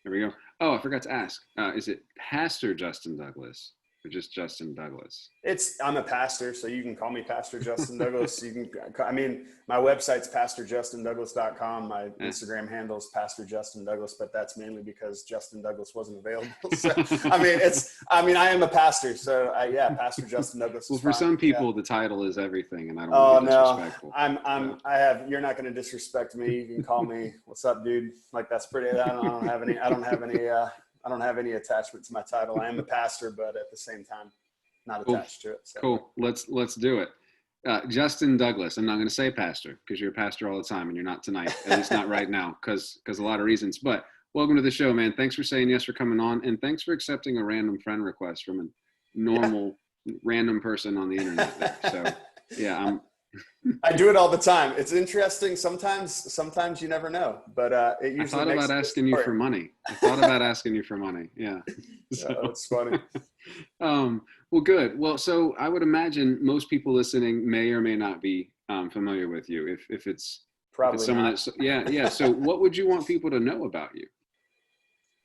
There we go. Oh, I forgot to ask. Is it Pastor Justin Douglas or just Justin Douglas? I'm a pastor, so you can call me Pastor Justin Douglas. I mean, my website's pastorjustindouglas.com. My Yeah. Instagram handle's Pastor Justin Douglas, but that's mainly because Justin Douglas wasn't available. So, I am a pastor. So yeah, Pastor Justin Douglas Well, is for fine. some people, Yeah. the title is everything, and I don't Oh want to be no, disrespectful. So. you're not going to disrespect me. You can call me, what's up, dude? Like that's pretty, I don't have any attachment to my title. I am a pastor, but at the same time, not Cool. attached to it. So. Cool. Let's do it. Justin Douglas. I'm not going to say pastor because you're a pastor all the time, and you're not tonight. At least not right now, because a lot of reasons. But welcome to the show, man. Thanks for saying yes for coming on, and thanks for accepting a random friend request from a normal random person on the internet. There. So yeah, I do it all the time. It's interesting. Sometimes you never know, but it usually. I thought about asking you for money. Yeah. So. That's funny. Well, good. Well, so I would imagine most people listening may or may not be familiar with you. If it's someone not. that's yeah. So what would you want people to know about you?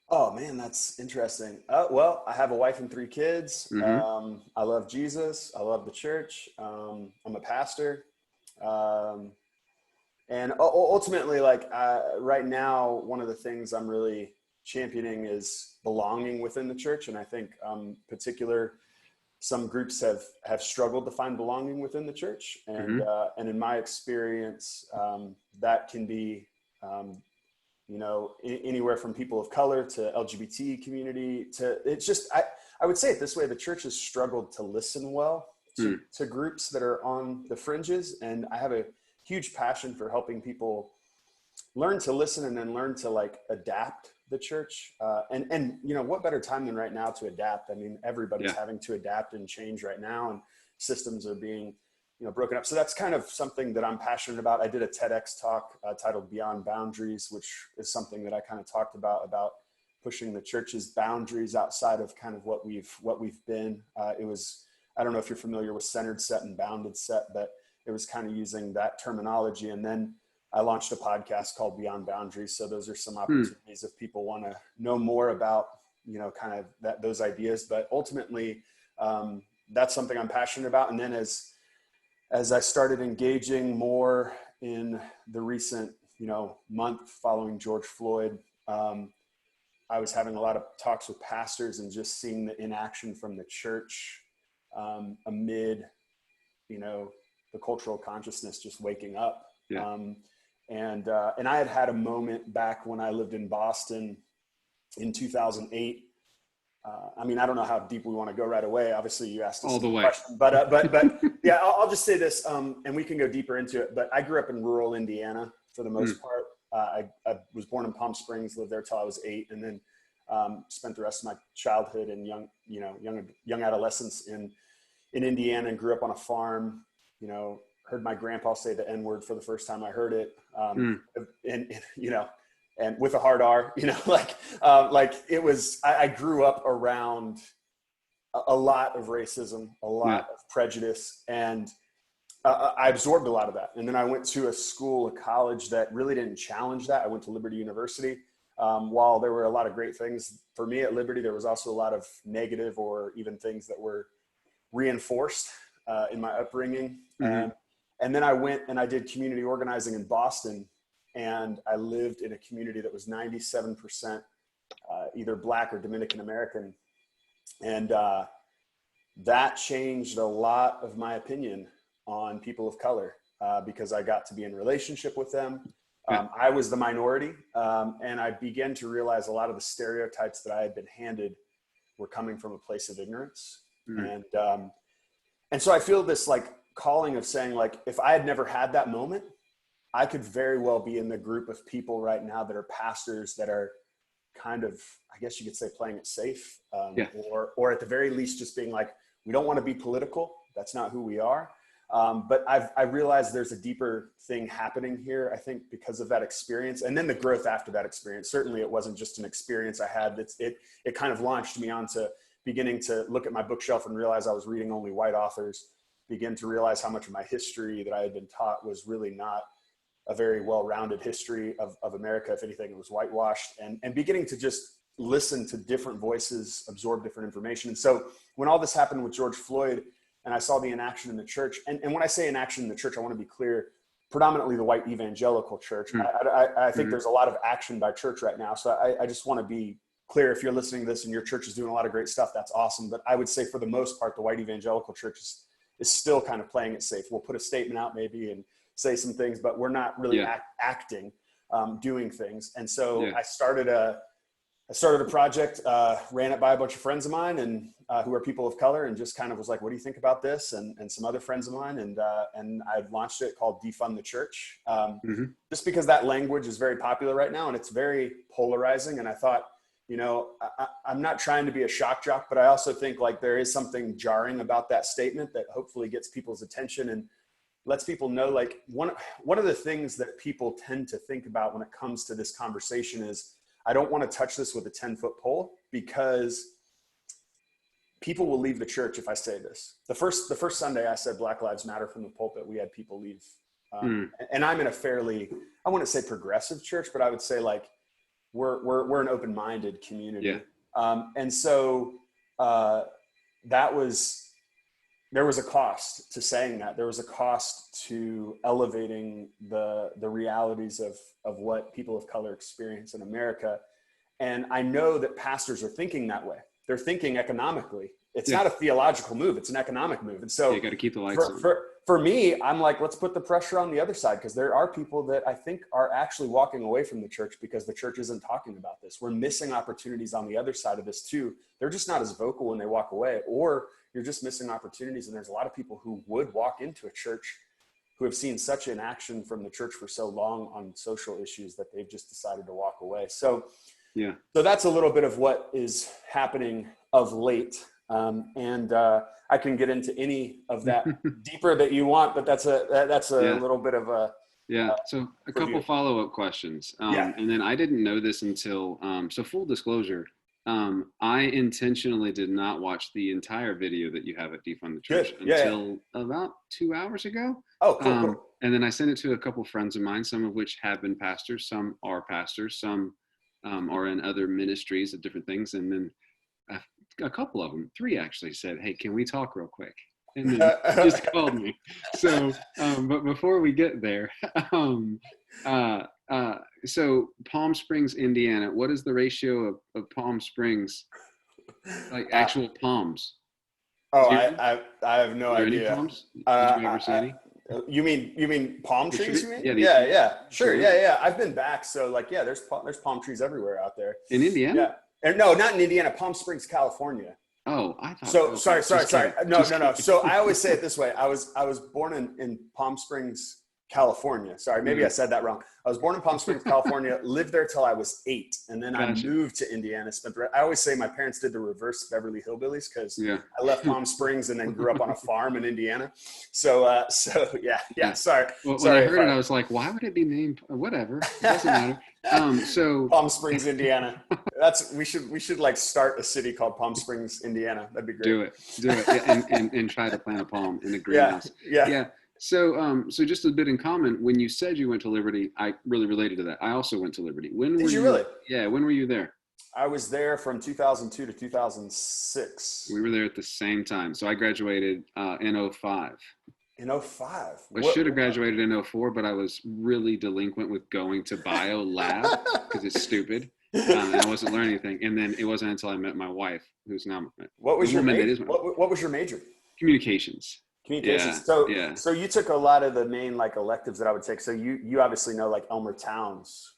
Oh man, that's interesting. Well, I have a wife and 3 kids. Mm-hmm. I love Jesus. I love the church. I'm a pastor. And ultimately, right now, one of the things I'm really championing is belonging within the church. And I think some groups have struggled to find belonging within the church. And, Mm-hmm. and in my experience, that can be, anywhere from people of color to LGBT community I would say it this way, the church has struggled to listen well to groups that are on the fringes. And I have a huge passion for helping people learn to listen and then learn to adapt the church. And what better time than right now to adapt? I mean, everybody's having to adapt and change right now, and systems are being broken up. So that's kind of something that I'm passionate about. I did a TEDx talk titled Beyond Boundaries, which is something that I kind of talked about pushing the church's boundaries outside of kind of what we've been. It was, I don't know if you're familiar with centered set and bounded set, but it was kind of using that terminology. And then I launched a podcast called Beyond Boundaries. So those are some opportunities if people want to know more about, kind of those ideas. But ultimately, that's something I'm passionate about. And then as I started engaging more in the recent, month following George Floyd, I was having a lot of talks with pastors and just seeing the inaction from the church amid, the cultural consciousness just waking up. Yeah. And I had a moment back when I lived in Boston in 2008. I don't know how deep we want to go right away. Obviously, you asked us all the way, question, but yeah, I'll just say this, and we can go deeper into it. But I grew up in rural Indiana for the most part. I was born in Palm Springs, lived there till I was 8, and then spent the rest of my childhood and young adolescence in Indiana, and grew up on a farm. Heard my grandpa say the N-word for the first time I heard it, and with a hard R, it was, I grew up around a lot of racism, a lot of prejudice, and I absorbed a lot of that. And then I went to a college that really didn't challenge that. I went to Liberty University. While there were a lot of great things for me at Liberty, there was also a lot of negative or even things that were reinforced in my upbringing. And then I went and I did community organizing in Boston, and I lived in a community that was 97% either Black or Dominican American. And that changed a lot of my opinion on people of color because I got to be in relationship with them. I was the minority, and I began to realize a lot of the stereotypes that I had been handed were coming from a place of ignorance. And so I feel this calling of saying, if I had never had that moment, I could very well be in the group of people right now that are pastors that are kind of, I guess you could say, playing it safe, or at the very least just being we don't want to be political. That's not who we are. But I realized there's a deeper thing happening here, I think, because of that experience. And then the growth after that experience. Certainly it wasn't just an experience I had. It kind of launched me onto beginning to look at my bookshelf and realize I was reading only white authors, begin to realize how much of my history that I had been taught was really not a very well-rounded history of America. If anything, it was whitewashed, and beginning to just listen to different voices, absorb different information. And so when all this happened with George Floyd, and I saw the inaction in the church, and when I say inaction in the church, I want to be clear, predominantly the white evangelical church. I think there's a lot of action by church right now. So I just want to be clear, if you're listening to this and your church is doing a lot of great stuff, that's awesome. But I would say for the most part, the white evangelical church is still kind of playing it safe. We'll put a statement out maybe and say some things, but we're not really acting, doing things. And so I started a project, ran it by a bunch of friends of mine and who are people of color, and just kind of was like, what do you think about this? And some other friends of mine. And I launched it called Defund the Church, just because that language is very popular right now and it's very polarizing. And I thought, you know, I'm not trying to be a shock jock, but I also think like there is something jarring about that statement that hopefully gets people's attention and lets people know, like one of the things that people tend to think about when it comes to this conversation is, I don't want to touch this with a 10-foot pole, because people will leave the church if I say this. The first Sunday I said Black Lives Matter from the pulpit, we had people leave. And I'm in a fairly, I wouldn't say progressive church, but I would say like we're an open-minded community. And so there was a cost to saying that. There was a cost to elevating the realities of what people of color experience in America. And I know that pastors are thinking that way. They're thinking economically. It's not a theological move. It's an economic move. And so you got to keep the lights on. For me, I'm like, let's put the pressure on the other side, because there are people that I think are actually walking away from the church because the church isn't talking about this. We're missing opportunities on the other side of this too. They're just not as vocal when they walk away, or you're just missing opportunities. And there's a lot of people who would walk into a church who have seen such inaction from the church for so long on social issues that they've just decided to walk away. So that's a little bit of what is happening of late. I can get into any of that deeper that you want, but that's a little bit of a, so a couple follow-up questions. And then I didn't know this until, so full disclosure, I intentionally did not watch the entire video that you have at Defund the Church until about 2 hours ago. Oh, cool. And then I sent it to a couple friends of mine, some of which have been pastors, some are pastors, some are in other ministries of different things. And then a couple of them, 3 actually, said, hey, can we talk real quick? And then just called me. So, but before we get there, so Palm Springs, Indiana, what is the ratio of Palm Springs, like actual palms? Oh, I have no idea. Any palms? Did you ever see any? You mean palm trees? You mean? Yeah, sure. Yeah. I've been back. So like, there's palm trees everywhere out there. In Indiana? Yeah. No, not in Indiana, Palm Springs, California. Oh, I thought so. Sorry. No. So I always say it this way. I was born in Palm Springs, California. Sorry, maybe I said that wrong. I was born in Palm Springs, California, lived there till I was 8. And then I moved to Indiana. I always say my parents did the reverse Beverly Hillbillies, because I left Palm Springs and then grew up on a farm in Indiana. So sorry. Well, when I heard it, I was like, why would it be named? Whatever. It doesn't matter. So Palm Springs, Indiana. We should like start a city called Palm Springs, Indiana. That'd be great. Do it. And try to plant a palm in a greenhouse. Yeah. So just a bit in common, when you said you went to Liberty, I really related to that. I also went to Liberty. Did you really? Yeah. When were you there? I was there from 2002 to 2006. We were there at the same time. So I graduated in 05. In 05? I should have graduated in 04, but I was really delinquent with going to bio lab because it's stupid. And I wasn't learning anything. And then it wasn't until I met my wife, who's now what was your major? What was your major? Communications. So you took a lot of the main like electives that I would take. So you obviously know like Elmer Towns.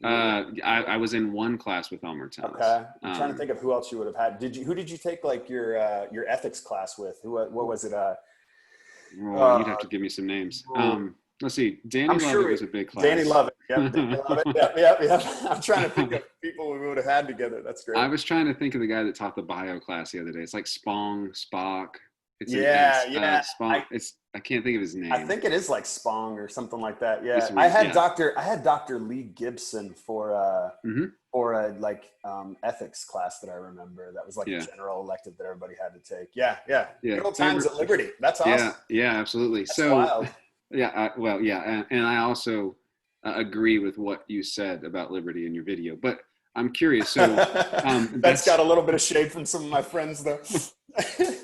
I was in one class with Elmer Towns. Okay. I'm trying to think of who else you would have had. Who did you take like your ethics class with? What was it? You'd have to give me some names. Let's see. Danny Lovett was a big class. Danny Lovett. Yep. Danny Lovett. Yep. I'm trying to think of people we would have had together. That's great. I was trying to think of the guy that taught the bio class the other day. It's like Spock. It's Spong. I can't think of his name. I think it is like Spong or something like that. Yeah. I had Dr. Lee Gibson for a ethics class that I remember. That was like a general elective that everybody had to take. Yeah. Good old times at Liberty. That's awesome. Yeah, absolutely. That's wild. Yeah. And I also agree with what you said about liberty in your video, but I'm curious. So That's got a little bit of shade from some of my friends, though.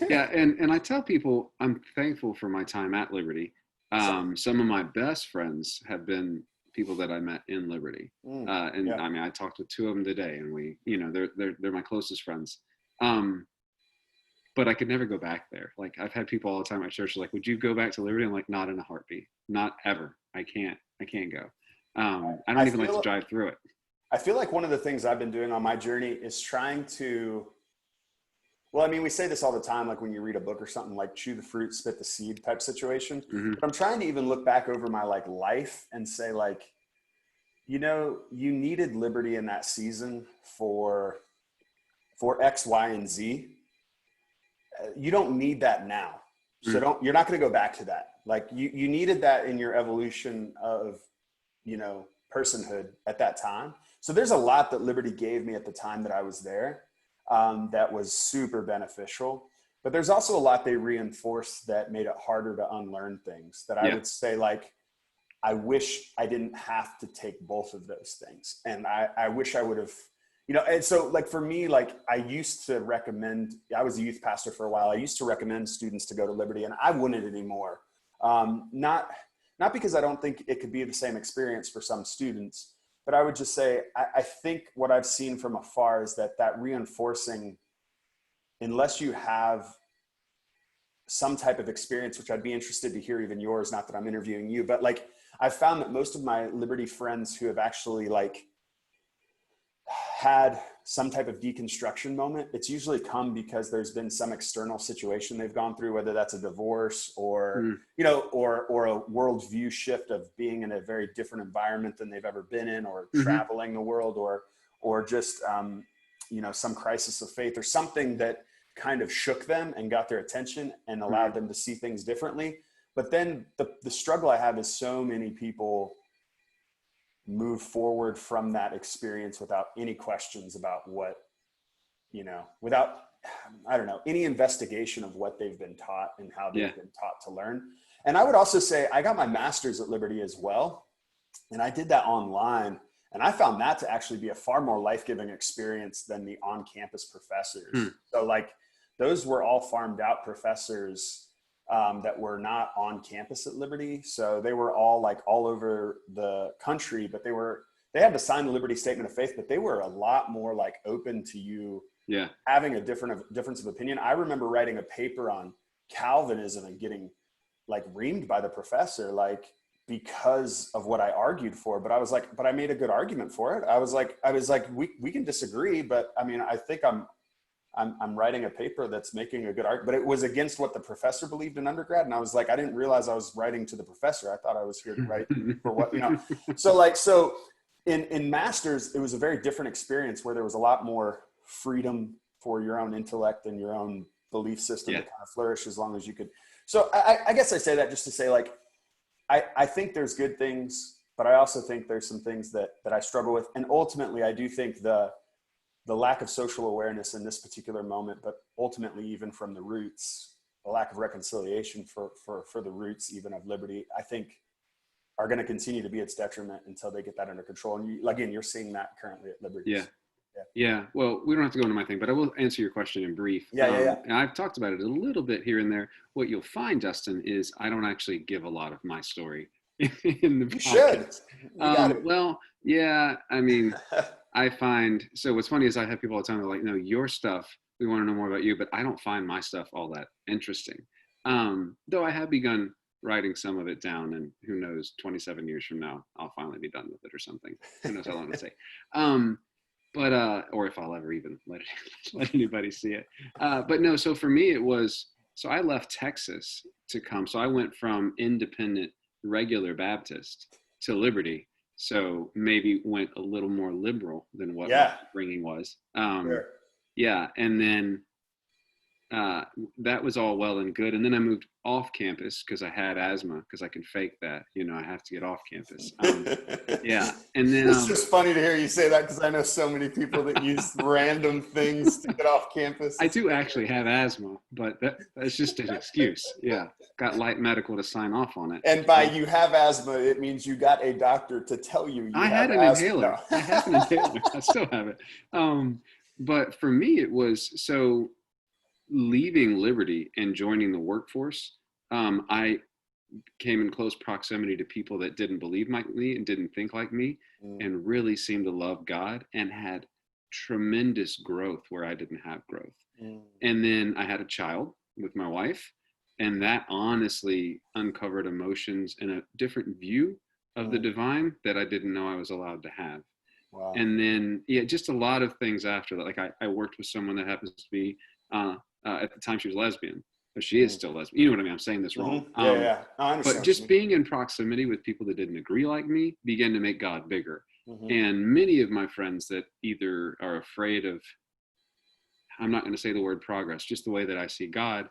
Yeah, and I tell people I'm thankful for my time at Liberty. Some of my best friends have been people that I met in Liberty, and yeah. I mean I talked with two of them today, and we, they're my closest friends. But I could never go back there. Like I've had people all the time at church like, "Would you go back to Liberty?" I'm like, "Not in a heartbeat, not ever. I can't go. I don't even like to drive through it." I feel like one of the things I've been doing on my journey is trying to, well, I mean, we say this all the time, like when you read a book or something, like chew the fruit, spit the seed type situation. Mm-hmm. But I'm trying to even look back over my like life and say like, you needed liberty in that season for X, Y, and Z. You don't need that now. So you're not going to go back to that. Like you needed that in your evolution of, personhood at that time. So there's a lot that Liberty gave me at the time that I was there that was super beneficial. But there's also a lot they reinforced that made it harder to unlearn things that I would say, like, I wish I didn't have to take both of those things. And I wish I would have, and so like for me, like I used to recommend, I was a youth pastor for a while. I used to recommend students to go to Liberty, and I wouldn't anymore. Not because I don't think it could be the same experience for some students, but I would just say, I think what I've seen from afar is that reinforcing, unless you have some type of experience, which I'd be interested to hear even yours, not that I'm interviewing you, but like I've found that most of my Liberty friends who have actually like had some type of deconstruction moment, it's usually come because there's been some external situation they've gone through, whether that's a divorce or, or a worldview shift of being in a very different environment than they've ever been in, or traveling the world, or just, some crisis of faith or something that kind of shook them and got their attention and allowed them to see things differently. But then the struggle I have is so many people move forward from that experience without any questions about what, without, I don't know, any investigation of what they've been taught and how they've been taught to learn. And I would also say I got my master's at Liberty as well. And I did that online. And I found that to actually be a far more life-giving experience than the on-campus professors. So like those were all farmed out professors that were not on campus at Liberty. So they were all like all over the country, but they had to sign the Liberty Statement of Faith, but they were a lot more like open to you having a difference of opinion. I remember writing a paper on Calvinism and getting like reamed by the professor, like because of what I argued for. But I was like, but I made a good argument for it. I was like, we can disagree, but I mean, I think I'm writing a paper that's making a good argument, but it was against what the professor believed in undergrad. And I was like, I didn't realize I was writing to the professor. I thought I was here to write for what, So in master's, it was a very different experience where there was a lot more freedom for your own intellect and your own belief system to kind of flourish as long as you could. So I guess I say that just to say, like, I think there's good things, but I also think there's some things that I struggle with. And ultimately I do think the lack of social awareness in this particular moment, but ultimately even from the roots, the lack of reconciliation for the roots even of Liberty, I think are going to continue to be its detriment until they get that under control. And again, you're seeing that currently at Liberty. Yeah. Well, we don't have to go into my thing, but I will answer your question in brief. And I've talked about it a little bit here and there. What you'll find, Justin, is I don't actually give a lot of my story in the podcast. Well, yeah, I mean, I find, so what's funny is I have people all the time that are like, no, your stuff, we want to know more about you, but I don't find my stuff all that interesting. Though I have begun writing some of it down, and who knows, 27 years from now, I'll finally be done with it or something. Who knows how long it'll take. Or if I'll ever even let anybody see it. But no, so for me, so I left Texas to come. So I went from independent, regular Baptist to Liberty. So maybe went a little more liberal than what my upbringing was. Yeah. And then uh, that was all well and good. And then I moved off campus because I had asthma, because I can fake that. I have to get off campus. Yeah. And then It's just funny to hear you say that, because I know so many people that use random things to get off campus. I do actually have asthma, but that's just an excuse. Yeah. Got light medical to sign off on it. And by you have asthma, it means you got a doctor to tell you I have had an asthma. inhaler. No. I have an inhaler. I still have it. But for me, it was so leaving Liberty and joining the workforce. I came in close proximity to people that didn't believe like me and didn't think like me, and really seemed to love God and had tremendous growth where I didn't have growth. And then I had a child with my wife, and that honestly uncovered emotions and a different view of the divine that I didn't know I was allowed to have. Wow. And then, yeah, just a lot of things after that. Like I worked with someone that happens to be, at the time she was lesbian, but she is still lesbian. You know what I mean? I'm saying this wrong. Yeah. I understand. But just being in proximity with people that didn't agree like me began to make God bigger. And many of my friends that either are afraid of, I'm not going to say the word progress, just the way that I see God,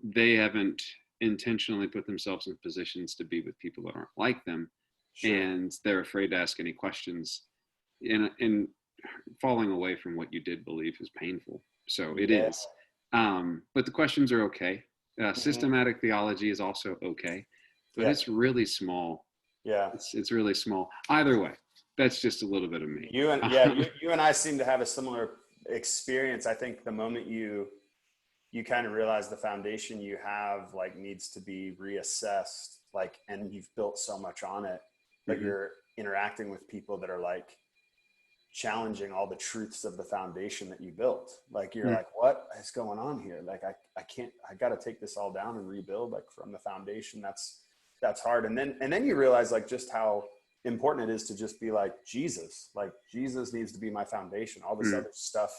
they haven't intentionally put themselves in positions to be with people that aren't like them. Sure. And they're afraid to ask any questions. And falling away from what you did believe is painful. So it is. But the questions are okay. Systematic theology is also okay, but it's really small. Yeah. It's really small. Either way, that's just a little bit of me. You and I seem to have a similar experience. I think the moment you kind of realize the foundation you have like needs to be reassessed, like, and you've built so much on it, but you're interacting with people that are like challenging all the truths of the foundation that you built. Like you're like, what is going on here? Like I got to take this all down and rebuild like from the foundation. That's hard. And then you realize like just how important it is to just be like Jesus needs to be my foundation. All this other stuff,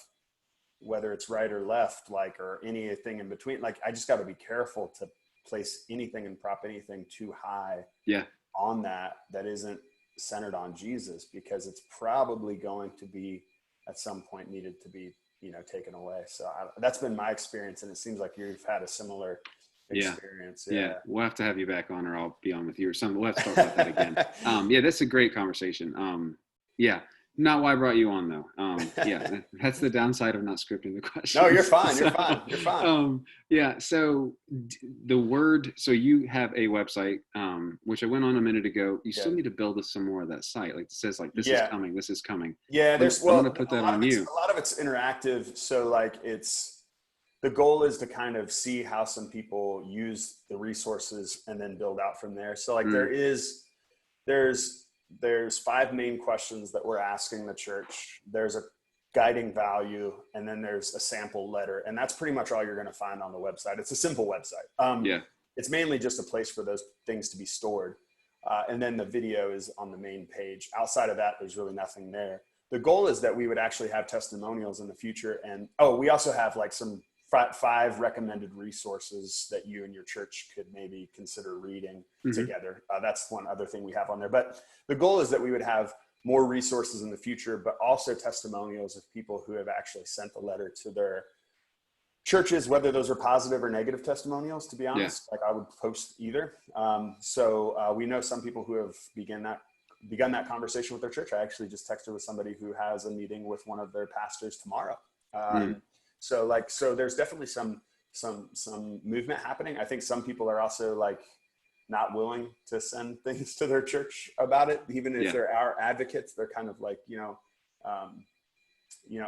whether it's right or left, like, or anything in between, like I just got to be careful to place anything and prop anything too high on that isn't centered on Jesus, because it's probably going to be at some point needed to be, taken away. So that's been my experience. And it seems like you've had a similar experience. Yeah. We'll have to have you back on, or I'll be on with you or something. We'll have to talk about that again. Yeah, that's a great conversation. Yeah. Not why I brought you on though. Yeah, that's the downside of not scripting the question. No, you're fine. You're fine. Yeah. So so you have a website, which I went on a minute ago. You still need to build some more of that site. Like it says, like, this is coming, this is coming. Yeah. I'm going to put that on you. A lot of it's interactive. So like the goal is to kind of see how some people use the resources and then build out from there. So like there's 5 main questions that we're asking the church. There's a guiding value, and then there's a sample letter. And that's pretty much all you're going to find on the website. It's a simple website. It's mainly just a place for those things to be stored. And then the video is on the main page. Outside of that, there's really nothing there. The goal is that we would actually have testimonials in the future. And we also have like some 5 recommended resources that you and your church could maybe consider reading together. That's one other thing we have on there. But the goal is that we would have more resources in the future, but also testimonials of people who have actually sent the letter to their churches, whether those are positive or negative testimonials, to be honest. Like I would post either. So we know some people who have begun that conversation with their church. I actually just texted with somebody who has a meeting with one of their pastors tomorrow. So there's definitely some movement happening. I think some people are also like not willing to send things to their church about it, even if they're our advocates. They're kind of like,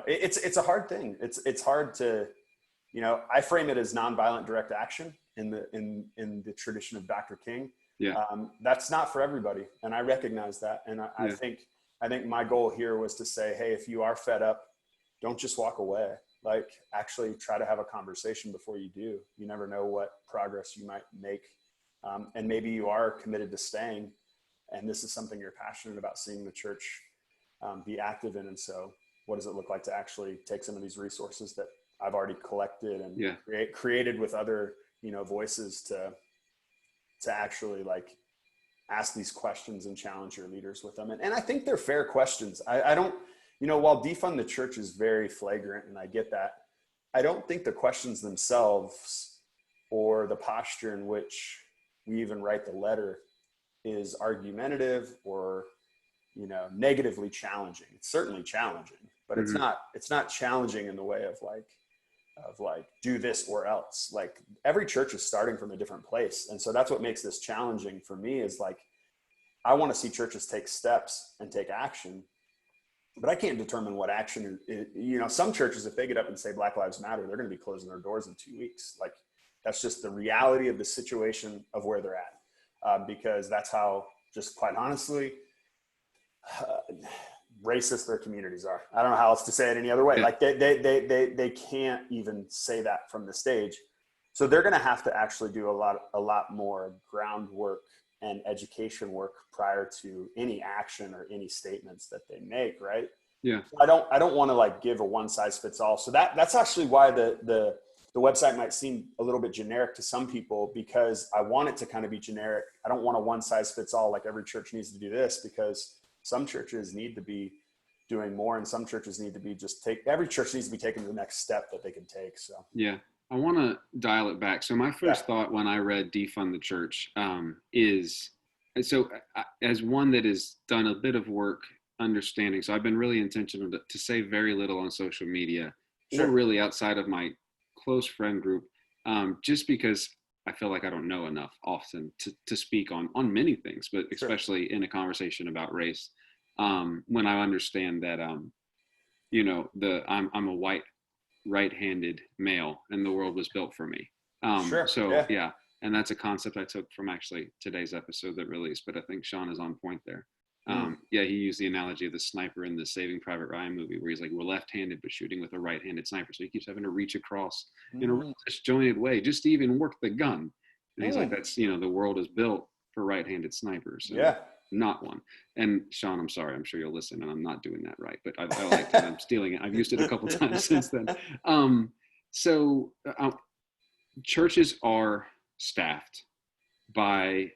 it's a hard thing. It's hard to, I frame it as nonviolent direct action in the tradition of Dr. King. That's not for everybody, and I recognize that. And I think my goal here was to say, hey, if you are fed up, don't just walk away. Like actually try to have a conversation before you do. You never know what progress you might make. And maybe you are committed to staying, and this is something you're passionate about seeing the church be active in. And so what does it look like to actually take some of these resources that I've already collected and created with other, voices to actually like ask these questions and challenge your leaders with them. And I think they're fair questions. I don't, while defund the church is very flagrant, and I get that, I don't think the questions themselves or the posture in which we even write the letter is argumentative or, you know, negatively challenging. It's certainly challenging, but it's not challenging in the way of like do this or else. Like every church is starting from a different place. And so that's what makes this challenging for me is like, I want to see churches take steps and take action, but I can't determine what action is. You know, some churches, if they get up and say Black Lives Matter, they're going to be closing their doors in 2 weeks. Like that's just the reality of the situation of where they're at. Because that's how, just quite honestly, racist their communities are. I don't know how else to say it any other way. Like they can't even say that from the stage. So they're going to have to actually do a lot more groundwork and education work prior to any action or any statements that they make. Right. Yeah. So I don't want to like give a one size fits all. So that's actually why the website might seem a little bit generic to some people, because I want it to kind of be generic. I don't want a one size fits all, like every church needs to do this, because some churches need to be doing more and some churches need to be every church needs to be taking the next step that they can take. So, yeah, I want to dial it back. So my first thought when I read Defund the Church is, so as one that has done a bit of work understanding, so I've been really intentional to say very little on social media or really outside of my close friend group, just because I feel like I don't know enough often to speak on many things, but especially in a conversation about race. When I understand that, you know, I'm a white right-handed male and the world was built for me. Yeah. And that's a concept I took from actually today's episode that released, but I think Sean is on point there. He used the analogy of the sniper in the Saving Private Ryan movie where he's like, we're left-handed, but shooting with a right-handed sniper. So he keeps having to reach across in a real disjointed way just to even work the gun. And he's like, that's, you know, the world is built for right-handed snipers. Not one. And Sean, I'm sorry, I'm sure you'll listen and I'm not doing that right, but I like it. I'm stealing it. I've used it a couple times since then. Churches are staffed by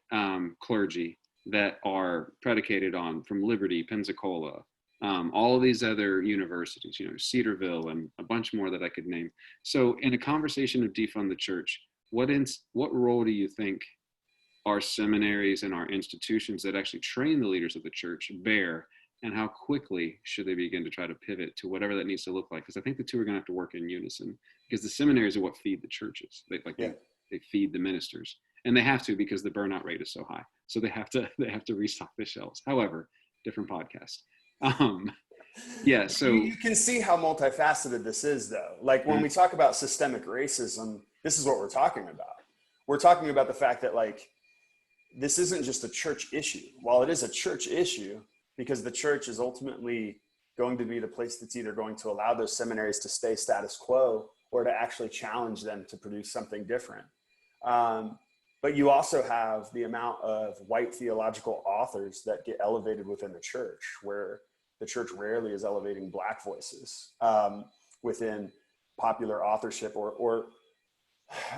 clergy that are predicated on from Liberty, Pensacola, all of these other universities, you know, Cedarville and a bunch more that I could name. So in a conversation of defund the church, what role do you think our seminaries and our institutions that actually train the leaders of the church bear, and how quickly should they begin to try to pivot to whatever that needs to look like? Because I think the two are going to have to work in unison, because the seminaries are what feed the churches. They feed the ministers, and they have to, because the burnout rate is so high. So they have to restock the shelves. However, different podcast. So you can see how multifaceted this is, though. Like when we talk about systemic racism, this is what we're talking about. We're talking about the fact that like, this isn't just a church issue. While it is a church issue, because the church is ultimately going to be the place that's either going to allow those seminaries to stay status quo or to actually challenge them to produce something different. But you also have the amount of white theological authors that get elevated within the church, where the church rarely is elevating Black voices within popular authorship or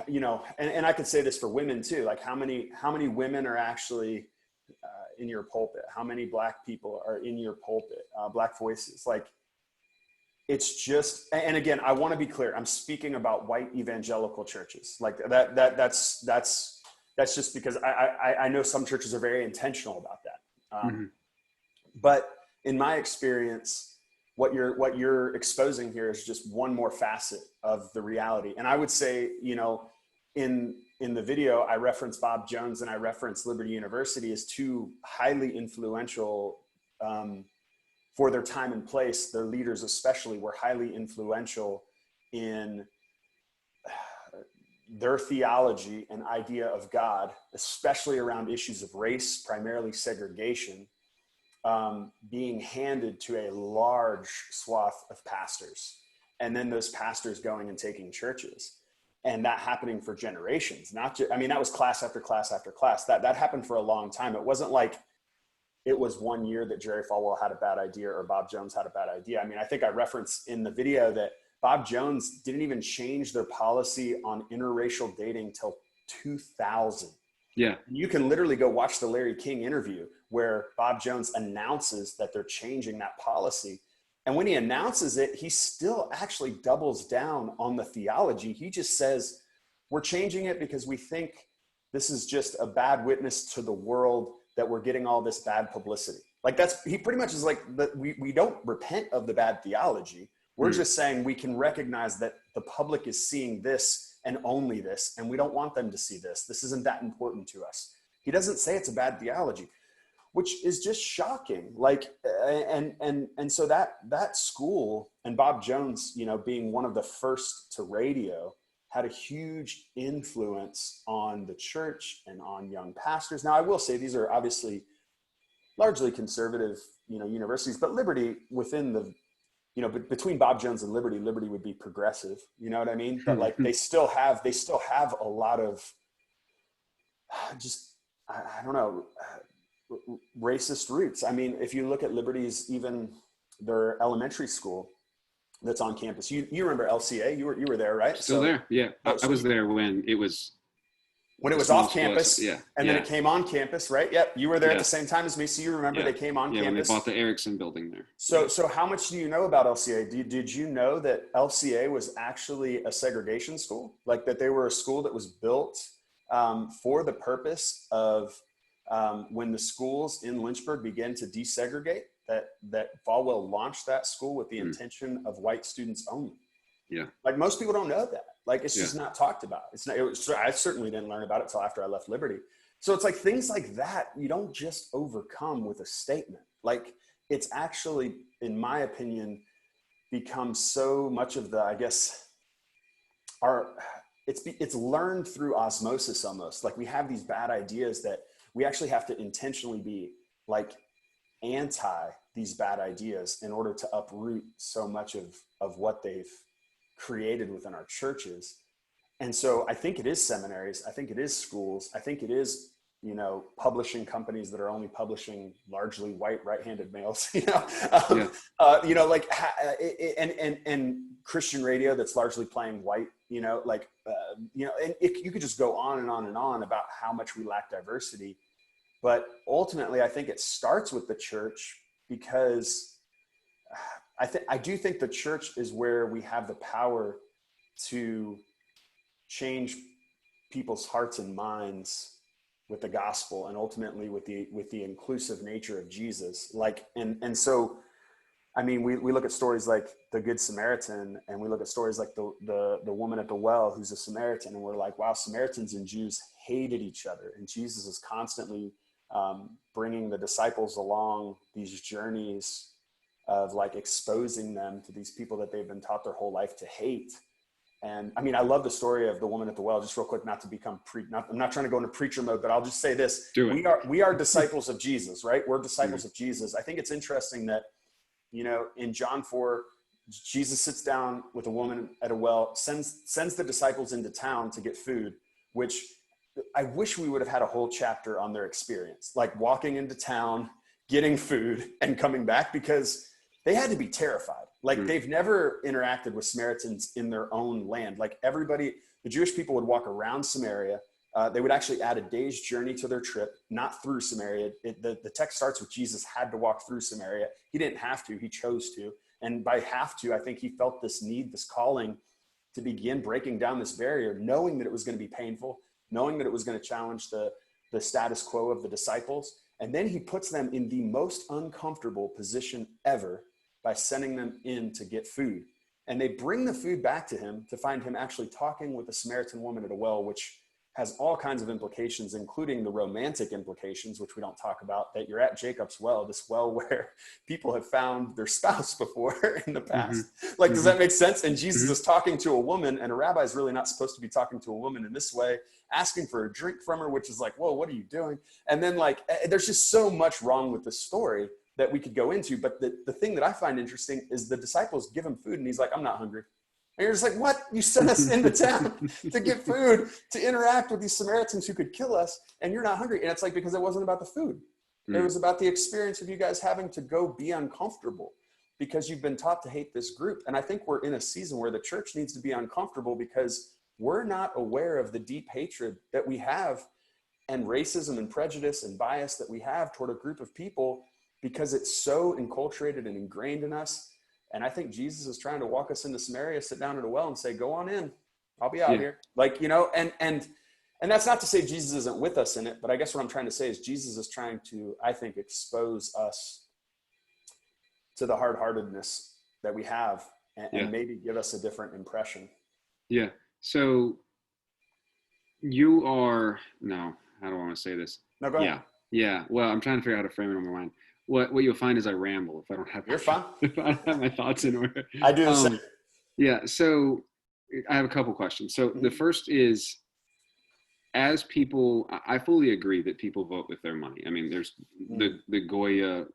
you know, and I could say this for women too. Like how many women are actually in your pulpit? How many Black people are in your pulpit? Black voices. Like it's just, and again, I want to be clear. I'm speaking about white evangelical churches. Like that's just because I know some churches are very intentional about that. But in my experience, what you're exposing here is just one more facet of the reality. And I would say, you know, in the video, I reference Bob Jones and I reference Liberty University as two highly influential, for their time and place. Their leaders especially were highly influential in their theology and idea of God, especially around issues of race, primarily segregation, being handed to a large swath of pastors, and then those pastors going and taking churches, and that happening for generations. Not just, I mean, that was class after class after class. That happened for a long time. It wasn't like it was 1 year that Jerry Falwell had a bad idea or Bob Jones had a bad idea. I mean, I think I referenced in the video that Bob Jones didn't even change their policy on interracial dating till 2000. Yeah. You can literally go watch the Larry King interview where Bob Jones announces that they're changing that policy. And when he announces it, he still actually doubles down on the theology. He just says, we're changing it because we think this is just a bad witness to the world that we're getting all this bad publicity. Like he pretty much is like, we don't repent of the bad theology. We're just saying we can recognize that the public is seeing this and only this, and we don't want them to see this. This isn't that important to us. He doesn't say it's a bad theology, which is just shocking. Like, and so that school, and Bob Jones, you know, being one of the first to radio, had a huge influence on the church and on young pastors. Now, I will say these are obviously largely conservative, you know, universities, but Liberty within the, you know, between Bob Jones and Liberty would be progressive. You know what I mean? But like they still have a lot of just, I don't know, racist roots. I mean, if you look at Liberty's, even their elementary school that's on campus, you remember LCA? You were there, right? Still there, yeah. I was there when it was off campus, yeah, and then it came on campus, right? Yep, you were there at the same time as me, so you remember they came on campus. When they bought the Erickson building there. So how much do you know about LCA? Did you know that LCA was actually a segregation school? Like that they were a school that was built for the purpose of when the schools in Lynchburg began to desegregate, that Falwell launched that school with the intention of white students only. Yeah. Like most people don't know that. Like it's just not talked about. I certainly didn't learn about it till after I left Liberty. So it's like things like that, you don't just overcome with a statement. Like it's actually, in my opinion, become so much of the, I guess, it's learned through osmosis almost. Like we have these bad ideas that we actually have to intentionally be like anti these bad ideas in order to uproot so much of what they've created within our churches. And so I think it is seminaries. I think it is schools. I think it is, you know, publishing companies that are only publishing largely white right-handed males, you know, like, and Christian radio that's largely playing white, you know, like, you know, and you could just go on and on and on about how much we lack diversity. But ultimately, I think it starts with the church, because I do think the church is where we have the power to change people's hearts and minds with the gospel, and ultimately with the inclusive nature of Jesus. Like, and so, I mean, we look at stories like the Good Samaritan, and we look at stories like the woman at the well who's a Samaritan, and we're like, wow, Samaritans and Jews hated each other, and Jesus is constantly bringing the disciples along these journeys of like exposing them to these people that they've been taught their whole life to hate. And I mean, I love the story of the woman at the well, just real quick, not to become I'm not trying to go into preacher mode, but I'll just say this. We are disciples of Jesus, right? We're disciples of Jesus. I think it's interesting that, you know, in John 4, Jesus sits down with a woman at a well, sends the disciples into town to get food, which I wish we would have had a whole chapter on their experience, like walking into town, getting food and coming back, because they had to be terrified. Like they've never interacted with Samaritans in their own land. Like everybody, the Jewish people would walk around Samaria. They would actually add a day's journey to their trip, not through Samaria. The text starts with Jesus had to walk through Samaria. He didn't have to, he chose to. And by have to, I think he felt this need, this calling to begin breaking down this barrier, knowing that it was going to be painful, knowing that it was going to challenge the status quo of the disciples. And then he puts them in the most uncomfortable position ever by sending them in to get food. And they bring the food back to him to find him actually talking with a Samaritan woman at a well, which has all kinds of implications, including the romantic implications, which we don't talk about, that you're at Jacob's well, this well where people have found their spouse before in the past. Like, does that make sense? And Jesus is talking to a woman, and a rabbi is really not supposed to be talking to a woman in this way, asking for a drink from her, which is like, whoa, what are you doing? And then like, there's just so much wrong with this story that we could go into. But the thing that I find interesting is the disciples give him food and he's like, I'm not hungry. And you're just like, what? You sent us into town to get food, to interact with these Samaritans who could kill us, and you're not hungry. And it's like, because it wasn't about the food. It was about the experience of you guys having to go be uncomfortable because you've been taught to hate this group. And I think we're in a season where the church needs to be uncomfortable because we're not aware of the deep hatred that we have, and racism and prejudice and bias that we have toward a group of people, because it's so enculturated and ingrained in us And I think Jesus is trying to walk us into Samaria, sit down at a well and say, go on in, I'll be out Yeah. here. Like, you know, and that's not to say Jesus isn't with us in it, but I guess what I'm trying to say is Jesus is trying to, I think, expose us to the hard-heartedness that we have and maybe give us a different impression. Yeah. So you are, no, how do I want to say this? No, go ahead. Yeah. Well, I'm trying to figure out how to frame it in my mind. What you'll find is I ramble if I don't have You're fine. if I don't have my thoughts in order. I do the same. Yeah. So I have a couple questions. So the first is, as people, I fully agree that people vote with their money. I mean, there's the Goya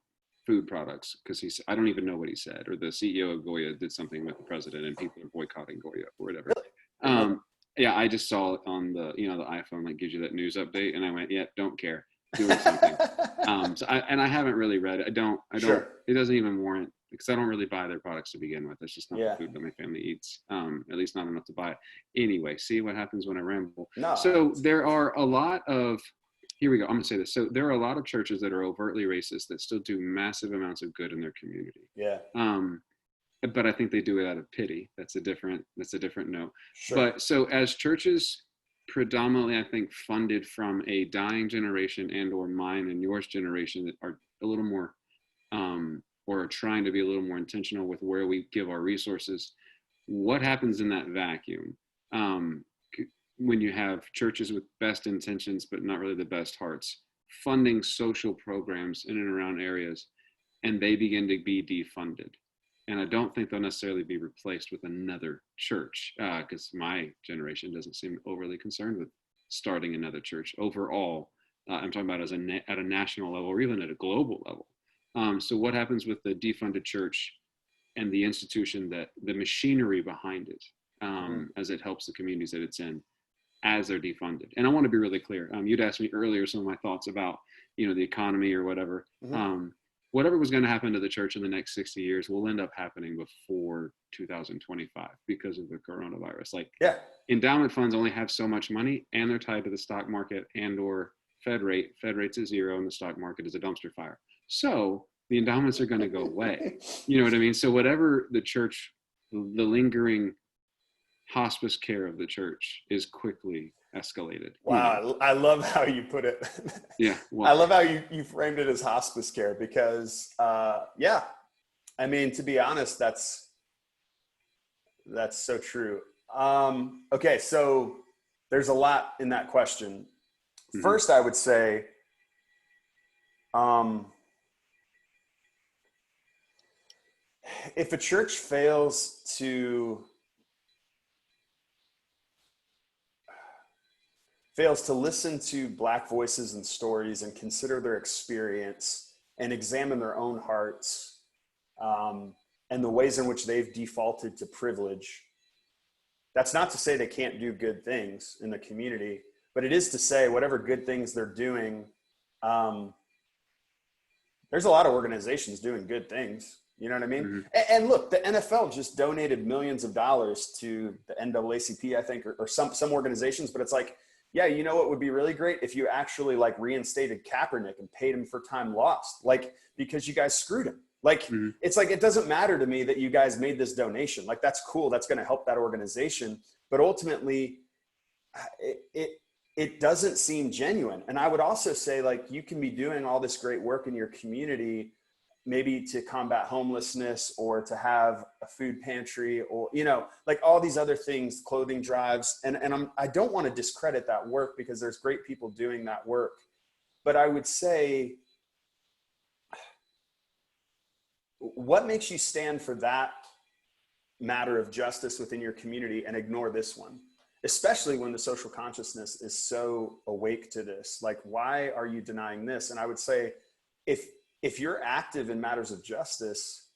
food products, because I don't even know what he said, or the CEO of Goya did something with the president and people are boycotting Goya or whatever. Really? Yeah, I just saw it on the, you know, the iPhone, like gives you that news update, and I went, yeah, don't care, doing something. So I haven't really read it. I don't, Sure. It doesn't even warrant, because I don't really buy their products to begin with. It's just not Yeah. the food that my family eats, at least not enough to buy it. Anyway, see what happens when I ramble. No. So there are a lot of, here we go, I'm gonna say this. So there are a lot of churches that are overtly racist that still do massive amounts of good in their community. Yeah. But I think they do it out of pity. That's a different note. Sure. But so as churches predominantly, I think, funded from a dying generation and or mine and yours generation that are a little more, or are trying to be a little more intentional with where we give our resources, what happens in that vacuum? When you have churches with best intentions, but not really the best hearts, funding social programs in and around areas, and they begin to be defunded. And I don't think they'll necessarily be replaced with another church, because my generation doesn't seem overly concerned with starting another church overall. I'm talking about at a national level or even at a global level. So what happens with the defunded church and the institution, that the machinery behind it, as it helps the communities that it's in, as they're defunded? And I want to be really clear. You'd asked me earlier some of my thoughts about, you know, the economy or whatever. Whatever was going to happen to the church in the next 60 years will end up happening before 2025 because of the coronavirus. Like, endowment funds only have so much money, and they're tied to the stock market and or Fed rate. Fed rate's at zero, and the stock market is a dumpster fire. So the endowments are going to go away. You know what I mean? So whatever the church, the lingering hospice care of the church is quickly escalated. Wow. You know? I love how you put it. Yeah. Well, I love how you framed it as hospice care, because, I mean, to be honest, that's so true. Okay. So there's a lot in that question. First, I would say, if a church fails to listen to Black voices and stories and consider their experience and examine their own hearts, and the ways in which they've defaulted to privilege, that's not to say they can't do good things in the community, but it is to say whatever good things they're doing, there's a lot of organizations doing good things. You know what I mean? And look, the NFL just donated millions of dollars to the NAACP, I think, or some organizations, but it's like, yeah, you know what would be really great if you actually like reinstated Kaepernick and paid him for time lost, like, because you guys screwed him. Like, it's like, it doesn't matter to me that you guys made this donation. Like, that's cool. That's going to help that organization. But ultimately, it doesn't seem genuine. And I would also say, like, you can be doing all this great work in your community, maybe to combat homelessness or to have a food pantry, or, you know, like all these other things, clothing drives. And I don't want to discredit that work, because there's great people doing that work. But I would say, what makes you stand for that matter of justice within your community and ignore this one? Especially when the social consciousness is so awake to this. Like, why are you denying this? And I would say, if you're active in matters of justice